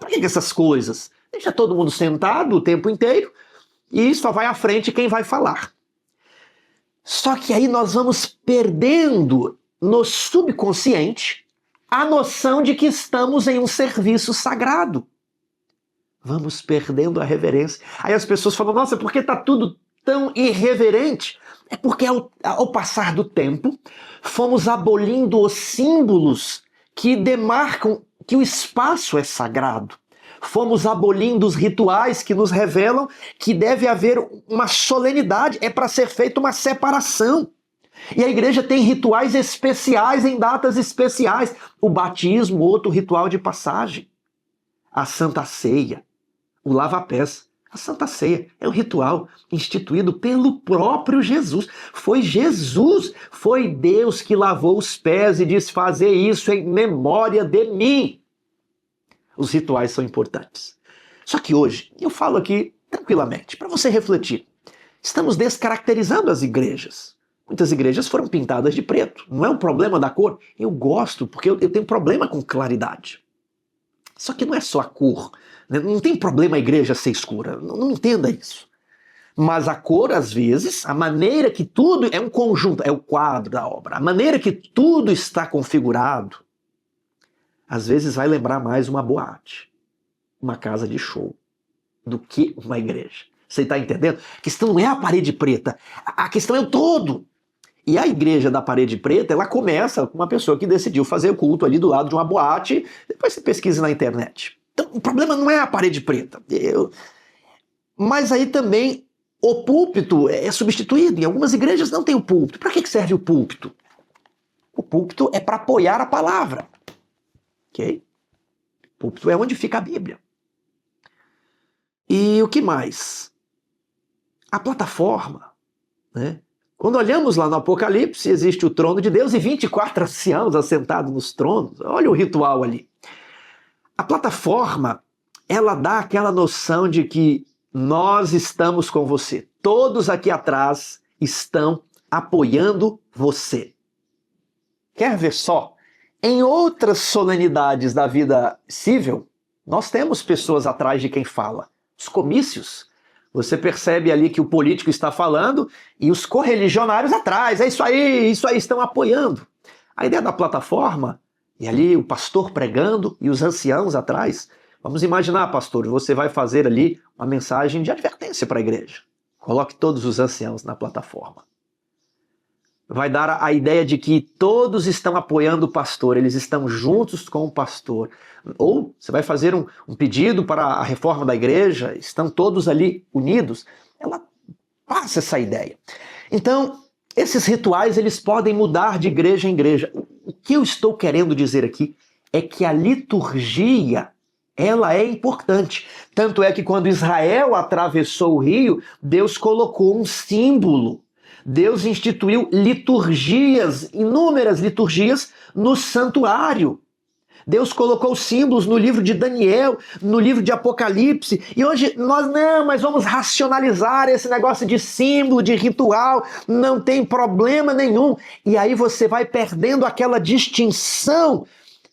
S1: Para que essas coisas? Deixa todo mundo sentado o tempo inteiro e só vai à frente quem vai falar. Só que aí nós vamos perdendo no subconsciente a noção de que estamos em um serviço sagrado. Vamos perdendo a reverência. Aí as pessoas falam, nossa, por que está tudo tão irreverente? É porque ao passar do tempo, fomos abolindo os símbolos que demarcam que o espaço é sagrado. Fomos abolindo os rituais que nos revelam que deve haver uma solenidade, é para ser feita uma separação. E a igreja tem rituais especiais em datas especiais. O batismo, outro ritual de passagem. A Santa Ceia, o lava-pés. A Santa Ceia é um ritual instituído pelo próprio Jesus. Foi Jesus, foi Deus que lavou os pés e disse, fazer isso em memória de mim. Os rituais são importantes. Só que hoje, eu falo aqui tranquilamente, para você refletir, estamos descaracterizando as igrejas. Muitas igrejas foram pintadas de preto. Não é um problema da cor. Eu gosto, porque eu tenho problema com claridade. Só que não é só a cor. Não tem problema a igreja ser escura. Não entenda isso. Mas a cor, às vezes, a maneira que tudo é um conjunto, é o quadro da obra. A maneira que tudo está configurado, às vezes vai lembrar mais uma boate, uma casa de show, do que uma igreja. Você está entendendo? A questão não é a parede preta. A questão é o todo. E a igreja da parede preta, ela começa com uma pessoa que decidiu fazer o culto ali do lado de uma boate, depois você pesquisa na internet. Então, o problema não é a parede preta. Mas aí também o púlpito é substituído. Em algumas igrejas não tem o púlpito. Para que serve o púlpito? O púlpito é para apoiar a palavra. Ok? O púlpito é onde fica a Bíblia. E o que mais? A plataforma, Quando olhamos lá no Apocalipse, existe o trono de Deus e 24 anciãos assentados nos tronos. Olha o ritual ali. A plataforma, ela dá aquela noção de que nós estamos com você. Todos aqui atrás estão apoiando você. Quer ver só? Em outras solenidades da vida civil, nós temos pessoas atrás de quem fala. Os comícios. Você percebe ali que o político está falando e os correligionários atrás. É isso aí, estão apoiando. A ideia da plataforma, e ali o pastor pregando e os anciãos atrás. Vamos imaginar, pastor, você vai fazer ali uma mensagem de advertência para a igreja. Coloque todos os anciãos na plataforma. Vai dar a ideia de que todos estão apoiando o pastor, eles estão juntos com o pastor. Ou você vai fazer um pedido para a reforma da igreja, estão todos ali unidos. Ela passa essa ideia. Então, esses rituais, eles podem mudar de igreja em igreja. O que eu estou querendo dizer aqui é que a liturgia, ela é importante. Tanto é que quando Israel atravessou o rio, Deus colocou um símbolo. Deus instituiu liturgias, inúmeras liturgias no santuário. Deus colocou símbolos no livro de Daniel, no livro de Apocalipse, e hoje mas vamos racionalizar esse negócio de símbolo, de ritual, não tem problema nenhum. E aí você vai perdendo aquela distinção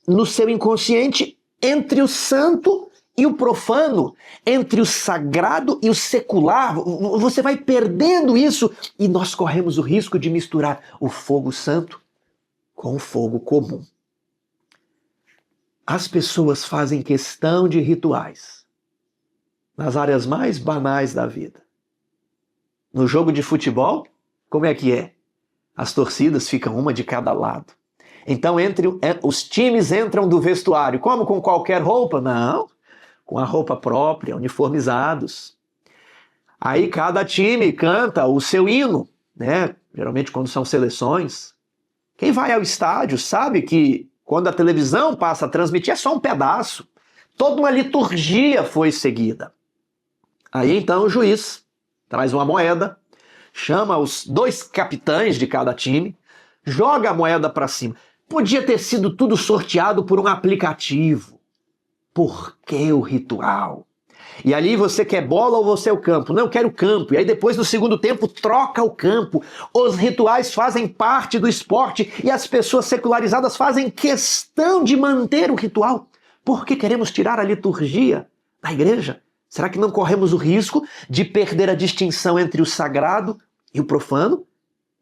S1: no seu inconsciente entre o santo e o profano, entre o sagrado e o secular. Você vai perdendo isso e nós corremos o risco de misturar o fogo santo com o fogo comum. As pessoas fazem questão de rituais nas áreas mais banais da vida. No jogo de futebol, como é que é? As torcidas ficam uma de cada lado. Então os times entram do vestuário, como com qualquer roupa? Não, com a roupa própria, uniformizados. Aí cada time canta o seu hino, né? Geralmente quando são seleções. Quem vai ao estádio sabe que quando a televisão passa a transmitir, é só um pedaço. Toda uma liturgia foi seguida. Aí então o juiz traz uma moeda, chama os 2 capitães de cada time, joga a moeda para cima. Podia ter sido tudo sorteado por um aplicativo. Por que o ritual? E ali você quer bola ou você é o campo? Não, eu quero o campo. E aí depois no segundo tempo troca o campo. Os rituais fazem parte do esporte e as pessoas secularizadas fazem questão de manter o ritual. Por que queremos tirar a liturgia da igreja? Será que não corremos o risco de perder a distinção entre o sagrado e o profano?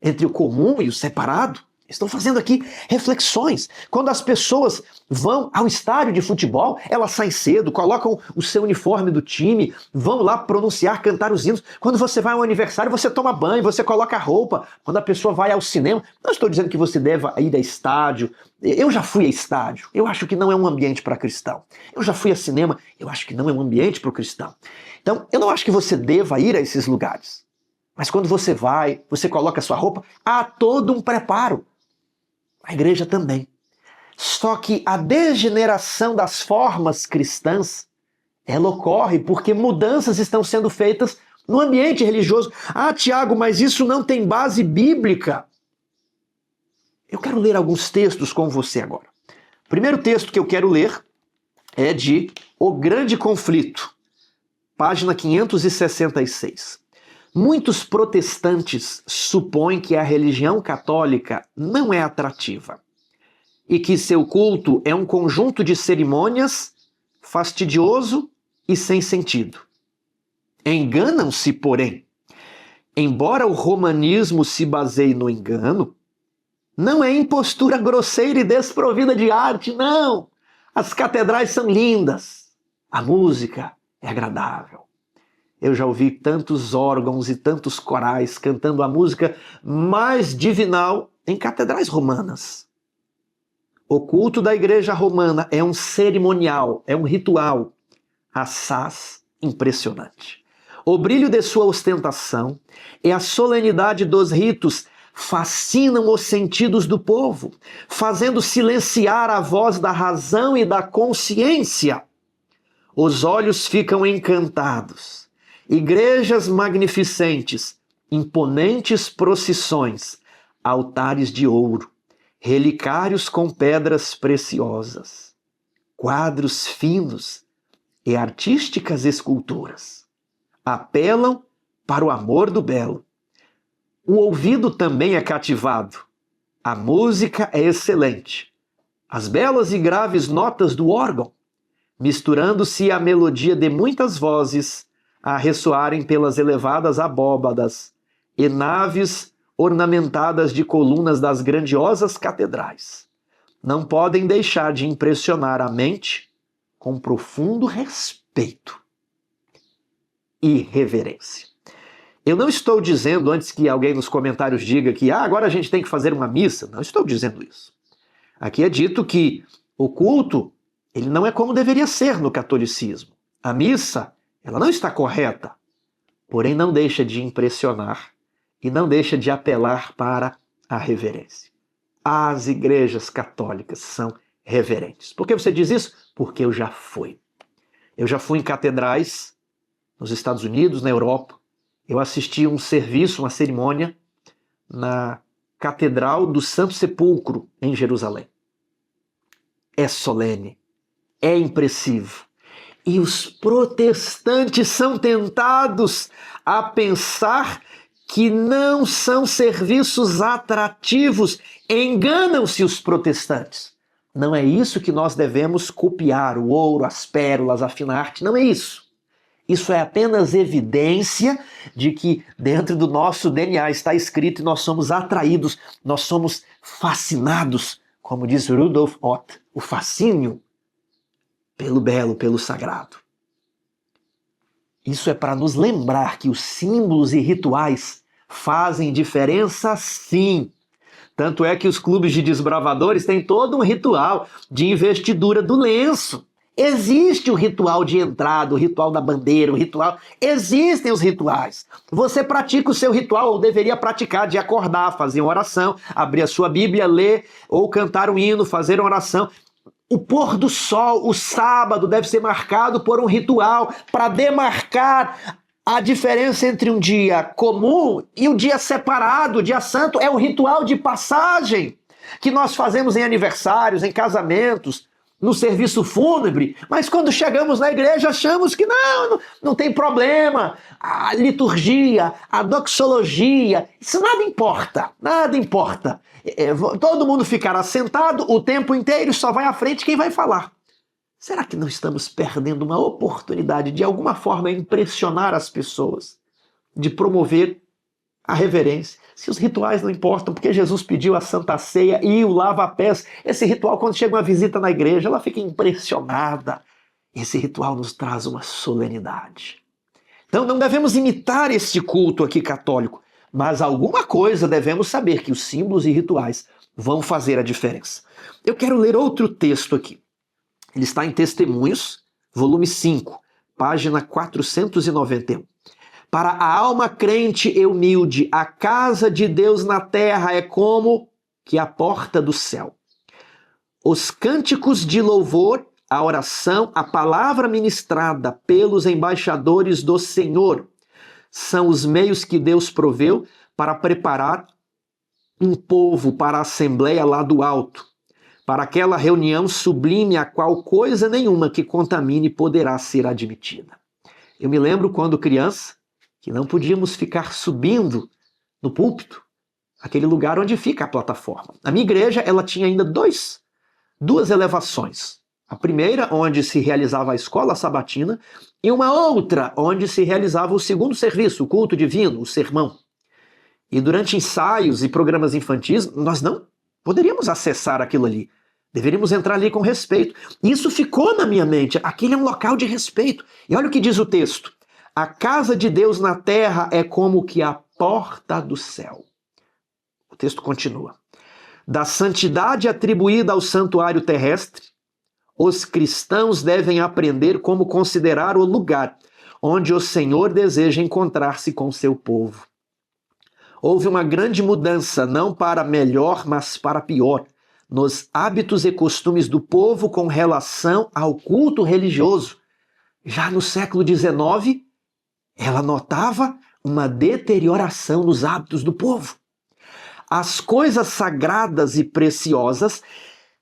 S1: Entre o comum e o separado? Estou fazendo aqui reflexões. Quando as pessoas vão ao estádio de futebol, elas saem cedo, colocam o seu uniforme do time, vão lá pronunciar, cantar os hinos. Quando você vai ao aniversário, você toma banho, você coloca a roupa. Quando a pessoa vai ao cinema, não estou dizendo que você deva ir a estádio. Eu já fui a estádio. Eu acho que não é um ambiente para cristão. Eu já fui a cinema. Eu acho que não é um ambiente para o cristão. Então, eu não acho que você deva ir a esses lugares. Mas quando você vai, você coloca a sua roupa, há todo um preparo. A igreja também. Só que a degeneração das formas cristãs, ela ocorre porque mudanças estão sendo feitas no ambiente religioso. Ah, Tiago, mas isso não tem base bíblica. Eu quero ler alguns textos com você agora. O primeiro texto que eu quero ler é de O Grande Conflito, página 566. Muitos protestantes supõem que a religião católica não é atrativa e que seu culto é um conjunto de cerimônias fastidioso e sem sentido. Enganam-se, porém. Embora o romanismo se baseie no engano, não é impostura grosseira e desprovida de arte, não. As catedrais são lindas, a música é agradável. Eu já ouvi tantos órgãos e tantos corais cantando a música mais divinal em catedrais romanas. O culto da igreja romana é um cerimonial, é um ritual, assaz impressionante. O brilho de sua ostentação e a solenidade dos ritos fascinam os sentidos do povo, fazendo silenciar a voz da razão e da consciência. Os olhos ficam encantados. Igrejas magnificentes, imponentes procissões, altares de ouro, relicários com pedras preciosas, quadros finos e artísticas esculturas. Apelam para o amor do belo. O ouvido também é cativado. A música é excelente. As belas e graves notas do órgão, misturando-se à melodia de muitas vozes, a ressoarem pelas elevadas abóbadas e naves ornamentadas de colunas das grandiosas catedrais, não podem deixar de impressionar a mente com profundo respeito e reverência. Eu não estou dizendo, antes que alguém nos comentários diga que agora a gente tem que fazer uma missa, não estou dizendo isso. Aqui é dito que o culto, ele não é como deveria ser no catolicismo. A missa, ela não está correta, porém não deixa de impressionar e não deixa de apelar para a reverência. As igrejas católicas são reverentes. Por que você diz isso? Porque eu já fui. Eu já fui em catedrais nos Estados Unidos, na Europa. Eu assisti um serviço, uma cerimônia na Catedral do Santo Sepulcro, em Jerusalém. é solene, é impressivo. E os protestantes são tentados a pensar que não são serviços atrativos. Enganam-se os protestantes. Não é isso que nós devemos copiar, o ouro, as pérolas, a fina arte, não é isso. Isso é apenas evidência de que dentro do nosso DNA está escrito e nós somos atraídos, nós somos fascinados, como diz Rudolf Ott, o fascínio pelo belo, pelo sagrado. Isso é para nos lembrar que os símbolos e rituais fazem diferença, sim. Tanto é que os clubes de desbravadores têm todo um ritual de investidura do lenço. Existe o ritual de entrada, o ritual da bandeira, o ritual... Existem os rituais. Você pratica o seu ritual, ou deveria praticar, de acordar, fazer uma oração, abrir a sua Bíblia, ler, ou cantar um hino, fazer uma oração. O pôr do sol, o sábado, deve ser marcado por um ritual para demarcar a diferença entre um dia comum e um dia separado. O dia santo é o ritual de passagem que nós fazemos em aniversários, em casamentos, no serviço fúnebre, mas quando chegamos na igreja achamos que não tem problema. A liturgia, a doxologia, isso nada importa, nada importa. Todo mundo ficará sentado o tempo inteiro e só vai à frente quem vai falar. Será que não estamos perdendo uma oportunidade de alguma forma impressionar as pessoas, de promover a reverência? Se os rituais não importam, porque Jesus pediu a Santa Ceia e o lava-pés, esse ritual, quando chega uma visita na igreja, ela fica impressionada. Esse ritual nos traz uma solenidade. Então não devemos imitar este culto aqui católico, mas alguma coisa devemos saber, que os símbolos e rituais vão fazer a diferença. Eu quero ler outro texto aqui. Ele está em Testemunhos, volume 5, página 491. Para a alma crente e humilde, a casa de Deus na terra é como que a porta do céu. Os cânticos de louvor, a oração, a palavra ministrada pelos embaixadores do Senhor são os meios que Deus proveu para preparar um povo para a assembleia lá do alto, para aquela reunião sublime a qual coisa nenhuma que contamine poderá ser admitida. Eu me lembro quando criança, que não podíamos ficar subindo no púlpito, aquele lugar onde fica a plataforma. A minha igreja, ela tinha ainda duas elevações. A primeira, onde se realizava a escola sabatina, e uma outra, onde se realizava o segundo serviço, o culto divino, o sermão. E durante ensaios e programas infantis, nós não poderíamos acessar aquilo ali. Deveríamos entrar ali com respeito. Isso ficou na minha mente. Aquele é um local de respeito. E olha o que diz o texto. A casa de Deus na terra é como que a porta do céu. O texto continua. Da santidade atribuída ao santuário terrestre, os cristãos devem aprender como considerar o lugar onde o Senhor deseja encontrar-se com seu povo. Houve uma grande mudança, não para melhor, mas para pior, nos hábitos e costumes do povo com relação ao culto religioso. Já no século XIX, ela notava uma deterioração nos hábitos do povo. As coisas sagradas e preciosas,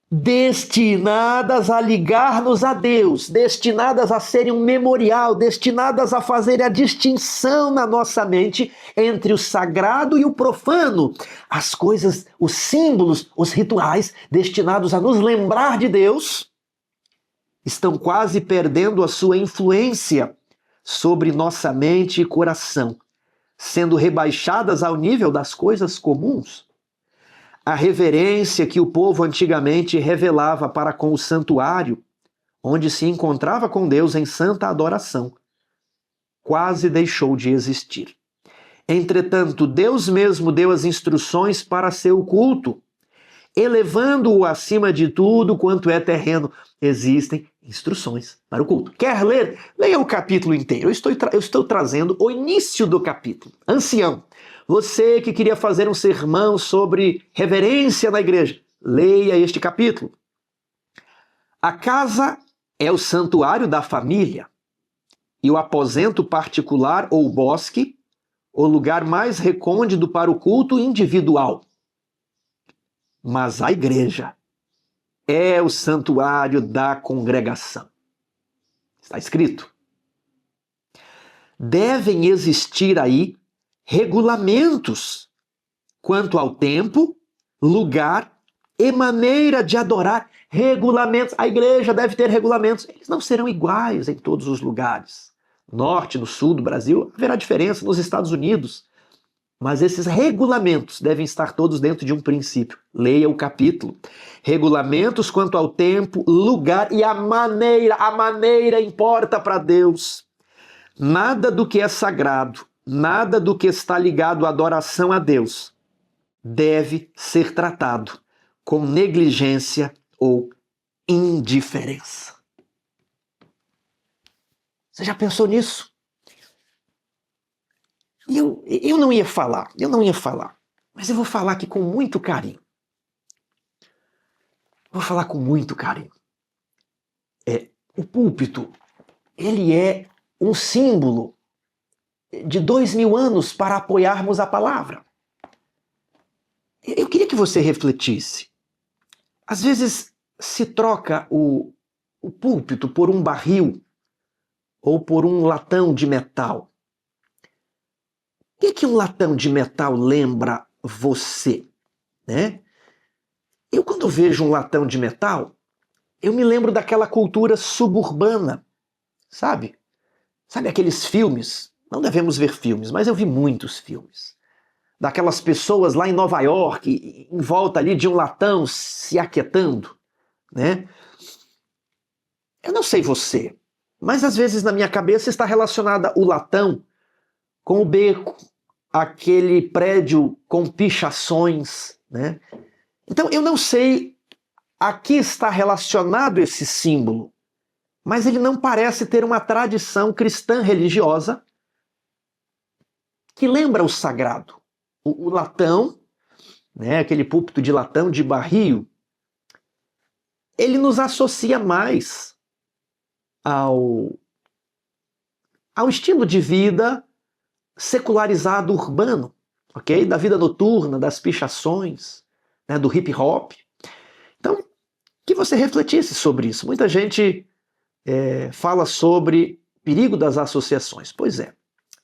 S1: destinadas a ligar-nos a Deus, destinadas a serem um memorial, destinadas a fazer a distinção na nossa mente entre o sagrado e o profano. As coisas, os símbolos, os rituais destinados a nos lembrar de Deus, estão quase perdendo a sua influência sobre nossa mente e coração, sendo rebaixadas ao nível das coisas comuns. A reverência que o povo antigamente revelava para com o santuário, onde se encontrava com Deus em santa adoração, quase deixou de existir. Entretanto, Deus mesmo deu as instruções para seu culto, elevando-o acima de tudo quanto é terreno. Existem instruções para o culto. Quer ler? Leia o capítulo inteiro. Eu estou trazendo o início do capítulo. Ancião, você que queria fazer um sermão sobre reverência na igreja, leia este capítulo. A casa é o santuário da família e o aposento particular ou bosque, o lugar mais recôndito para o culto individual. Mas a igreja é o santuário da congregação. Está escrito. Devem existir aí regulamentos quanto ao tempo, lugar e maneira de adorar. Regulamentos. A igreja deve ter regulamentos. Eles não serão iguais em todos os lugares. No norte, no sul do Brasil, haverá diferença nos Estados Unidos. Mas esses regulamentos devem estar todos dentro de um princípio. Leia o capítulo. Regulamentos quanto ao tempo, lugar e a maneira. A maneira importa para Deus. Nada do que é sagrado, nada do que está ligado à adoração a Deus deve ser tratado com negligência ou indiferença. Você já pensou nisso? Eu não ia falar, mas eu vou falar aqui com muito carinho. Vou falar com muito carinho. O púlpito, ele é um símbolo de 2000 anos para apoiarmos a palavra. Eu queria que você refletisse. Às vezes se troca o púlpito por um barril ou por um latão de metal. O que um latão de metal lembra você? Né? Eu, quando vejo um latão de metal, eu me lembro daquela cultura suburbana, sabe? Sabe aqueles filmes? Não devemos ver filmes, mas eu vi muitos filmes. Daquelas pessoas lá em Nova York, em volta ali de um latão se aquietando, né? Eu não sei você, mas às vezes na minha cabeça está relacionada o latão com o beco, aquele prédio com pichações, né? Então eu não sei a que está relacionado esse símbolo, mas ele não parece ter uma tradição cristã religiosa que lembra o sagrado. O latão, né, aquele púlpito de latão, de barril, ele nos associa mais ao estilo de vida secularizado urbano, ok? Da vida noturna, das pichações, né, do hip hop. Então, que você refletisse sobre isso. Muita gente fala sobre perigo das associações. Pois é,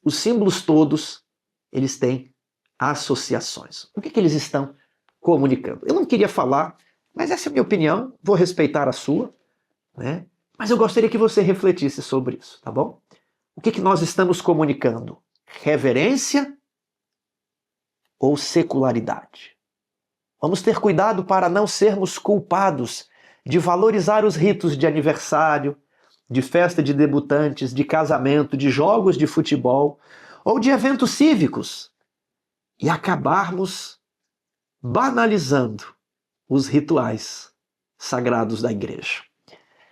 S1: os símbolos todos, eles têm associações. O que eles estão comunicando? Eu não queria falar, mas essa é a minha opinião, vou respeitar a sua, né? Mas eu gostaria que você refletisse sobre isso, tá bom? O que nós estamos comunicando? Reverência ou secularidade? Vamos ter cuidado para não sermos culpados de valorizar os ritos de aniversário, de festa de debutantes, de casamento, de jogos de futebol ou de eventos cívicos e acabarmos banalizando os rituais sagrados da igreja.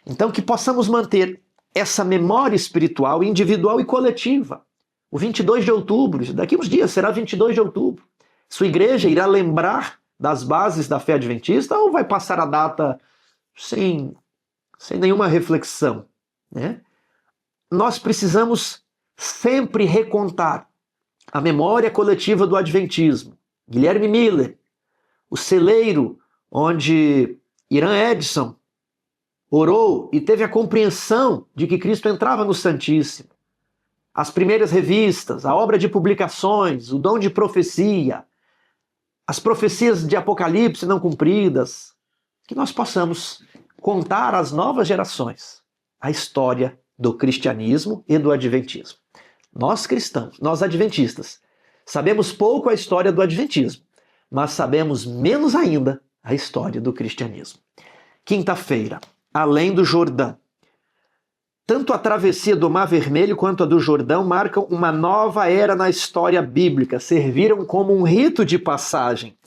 S1: Então, que possamos manter essa memória espiritual individual e coletiva. O 22 de outubro, daqui uns dias será 22 de outubro. Sua igreja irá lembrar das bases da fé adventista ou vai passar a data sem nenhuma reflexão, né? Nós precisamos sempre recontar a memória coletiva do adventismo. Guilherme Miller, o celeiro onde Irã Edson orou e teve a compreensão de que Cristo entrava no Santíssimo. As primeiras revistas, a obra de publicações, o dom de profecia, as profecias de Apocalipse não cumpridas, que nós possamos contar às novas gerações a história do cristianismo e do adventismo. Nós cristãos, nós adventistas, sabemos pouco a história do adventismo, mas sabemos menos ainda a história do cristianismo. Quinta-feira, além do Jordão. Tanto a travessia do Mar Vermelho quanto a do Jordão marcam uma nova era na história bíblica, serviram como um rito de passagem.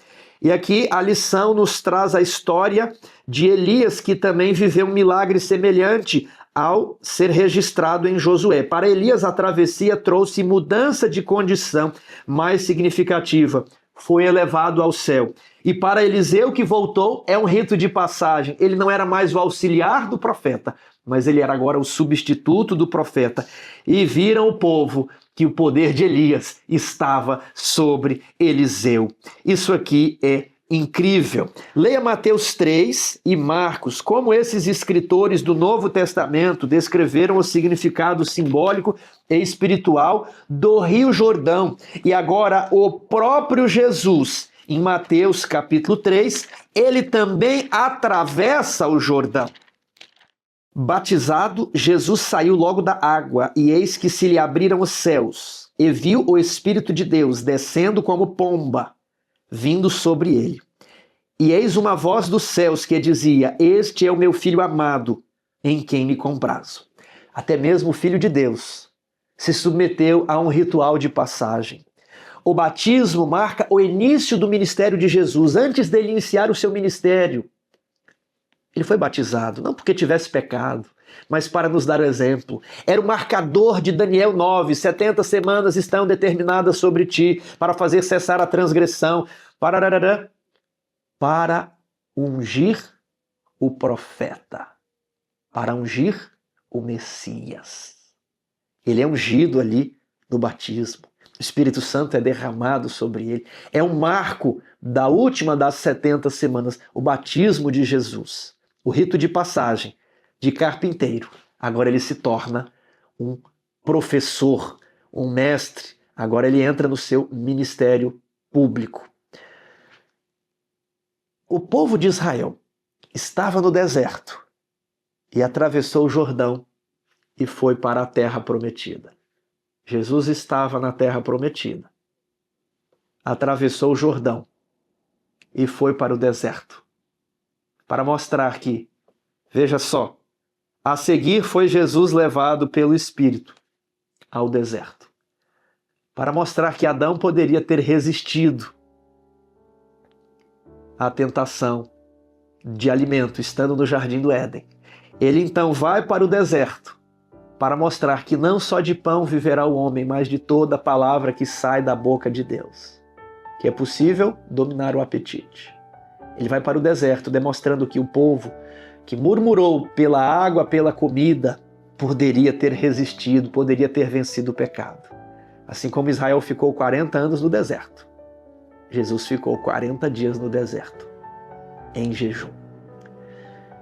S1: E aqui a lição nos traz a história de Elias, que também viveu um milagre semelhante ao ser registrado em Josué. Para Elias, a travessia trouxe mudança de condição mais significativa. Foi elevado ao céu. E para Eliseu, que voltou, é um rito de passagem. Ele não era mais o auxiliar do profeta, mas ele era agora o substituto do profeta. E viram o povo que o poder de Elias estava sobre Eliseu. Isso aqui é incrível. Leia Mateus 3 e Marcos, como esses escritores do Novo Testamento descreveram o significado simbólico e espiritual do Rio Jordão. E agora o próprio Jesus, em Mateus capítulo 3, ele também atravessa o Jordão. Batizado, Jesus saiu logo da água, e eis que se lhe abriram os céus, e viu o Espírito de Deus descendo como pomba, vindo sobre ele. E eis uma voz dos céus que dizia: Este é o meu Filho amado, em quem me comprazo. Até mesmo o Filho de Deus se submeteu a um ritual de passagem. O batismo marca o início do ministério de Jesus. Antes dele iniciar o seu ministério, ele foi batizado, não porque tivesse pecado, mas para nos dar exemplo. Era o marcador de Daniel 9, 70 semanas estão determinadas sobre ti, para fazer cessar a transgressão, para ungir o profeta, para ungir o Messias. Ele é ungido ali no batismo. O Espírito Santo é derramado sobre ele. É um marco da última das 70 semanas, o batismo de Jesus. O rito de passagem de carpinteiro. Agora ele se torna um professor, um mestre. Agora ele entra no seu ministério público. O povo de Israel estava no deserto e atravessou o Jordão e foi para a terra prometida. Jesus estava na terra prometida, atravessou o Jordão e foi para o deserto, para mostrar que, veja só, a seguir foi Jesus levado pelo Espírito ao deserto, para mostrar que Adão poderia ter resistido à tentação de alimento, estando no jardim do Éden. Ele então vai para o deserto, para mostrar que não só de pão viverá o homem, mas de toda a palavra que sai da boca de Deus, que é possível dominar o apetite. Ele vai para o deserto, demonstrando que o povo que murmurou pela água, pela comida, poderia ter resistido, poderia ter vencido o pecado. Assim como Israel ficou 40 anos no deserto, Jesus ficou 40 dias no deserto, em jejum.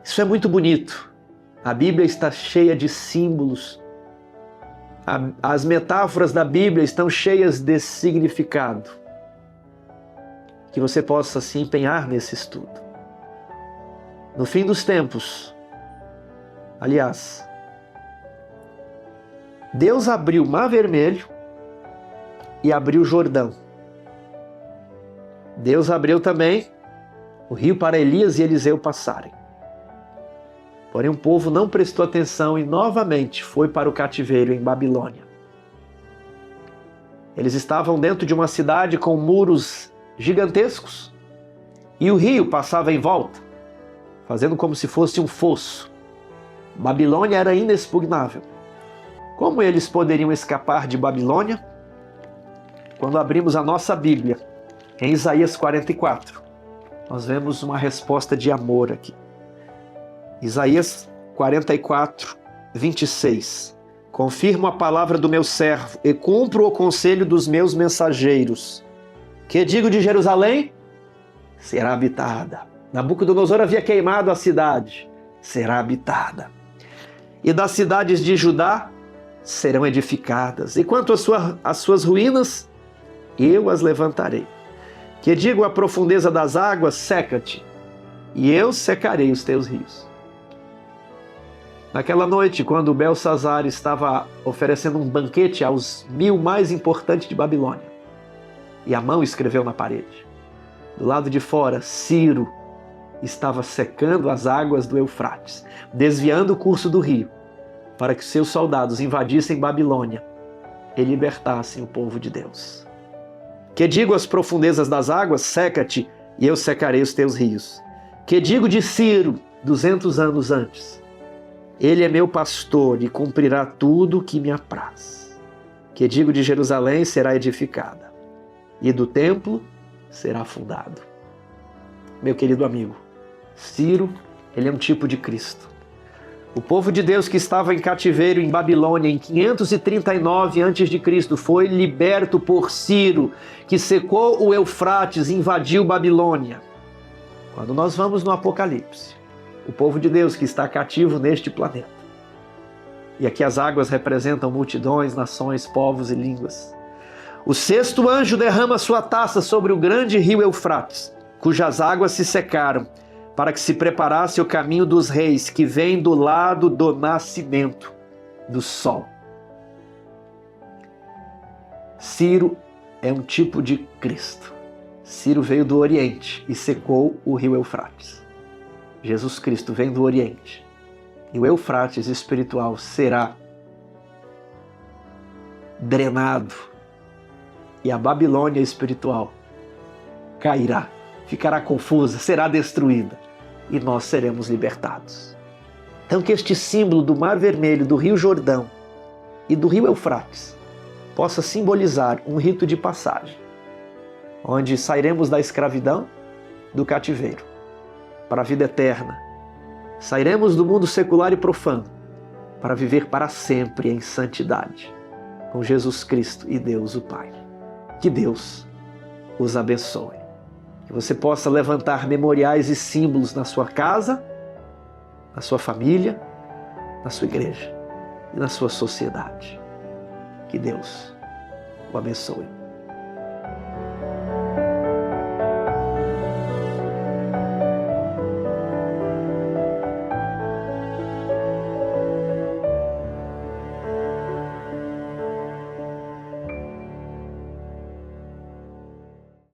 S1: Isso é muito bonito. A Bíblia está cheia de símbolos. As metáforas da Bíblia estão cheias de significado. Que você possa se empenhar nesse estudo. No fim dos tempos, aliás, Deus abriu o Mar Vermelho e abriu o Jordão. Deus abriu também o rio para Elias e Eliseu passarem. Porém, o povo não prestou atenção e novamente foi para o cativeiro em Babilônia. Eles estavam dentro de uma cidade com muros gigantescos e o rio passava em volta, fazendo como se fosse um fosso. Babilônia era inexpugnável. Como eles poderiam escapar de Babilônia? Quando abrimos a nossa Bíblia, em Isaías 44, nós vemos uma resposta de amor aqui. Isaías 44, 26. Confirmo a palavra do meu servo e cumpro o conselho dos meus mensageiros. Que digo de Jerusalém? Será habitada. Nabucodonosor havia queimado a cidade. Será habitada. E das cidades de Judá serão edificadas. E quanto às suas ruínas, eu as levantarei. Que digo à profundeza das águas, seca-te, e eu secarei os teus rios. Naquela noite, quando Belsazar estava oferecendo um banquete aos 1000 mais importantes de Babilônia, e Amão escreveu na parede. Do lado de fora, Ciro estava secando as águas do Eufrates, desviando o curso do rio, para que seus soldados invadissem Babilônia e libertassem o povo de Deus. Que digo às profundezas das águas, seca-te, e eu secarei os teus rios. Que digo de Ciro, 200 anos antes, ele é meu pastor e cumprirá tudo o que me apraz. Que digo de Jerusalém, será edificada, e do templo será fundado. Meu querido amigo, Ciro, ele é um tipo de Cristo. O povo de Deus que estava em cativeiro em Babilônia em 539 a.C. foi liberto por Ciro, que secou o Eufrates e invadiu Babilônia. Quando nós vamos no Apocalipse, o povo de Deus que está cativo neste planeta, e aqui as águas representam multidões, nações, povos e línguas. O sexto anjo derrama sua taça sobre o grande rio Eufrates, cujas águas se secaram, para que se preparasse o caminho dos reis, que vem do lado do nascimento do sol. Ciro é um tipo de Cristo. Ciro veio do Oriente e secou o rio Eufrates. Jesus Cristo vem do Oriente. E o Eufrates espiritual será drenado. E a Babilônia espiritual cairá, ficará confusa, será destruída. E nós seremos libertados. Então que este símbolo do Mar Vermelho, do Rio Jordão e do Rio Eufrates possa simbolizar um rito de passagem, onde sairemos da escravidão, do cativeiro, para a vida eterna. Sairemos do mundo secular e profano para viver para sempre em santidade com Jesus Cristo e Deus o Pai. Que Deus os abençoe. Que você possa levantar memoriais e símbolos na sua casa, na sua família, na sua igreja e na sua sociedade. Que Deus o abençoe.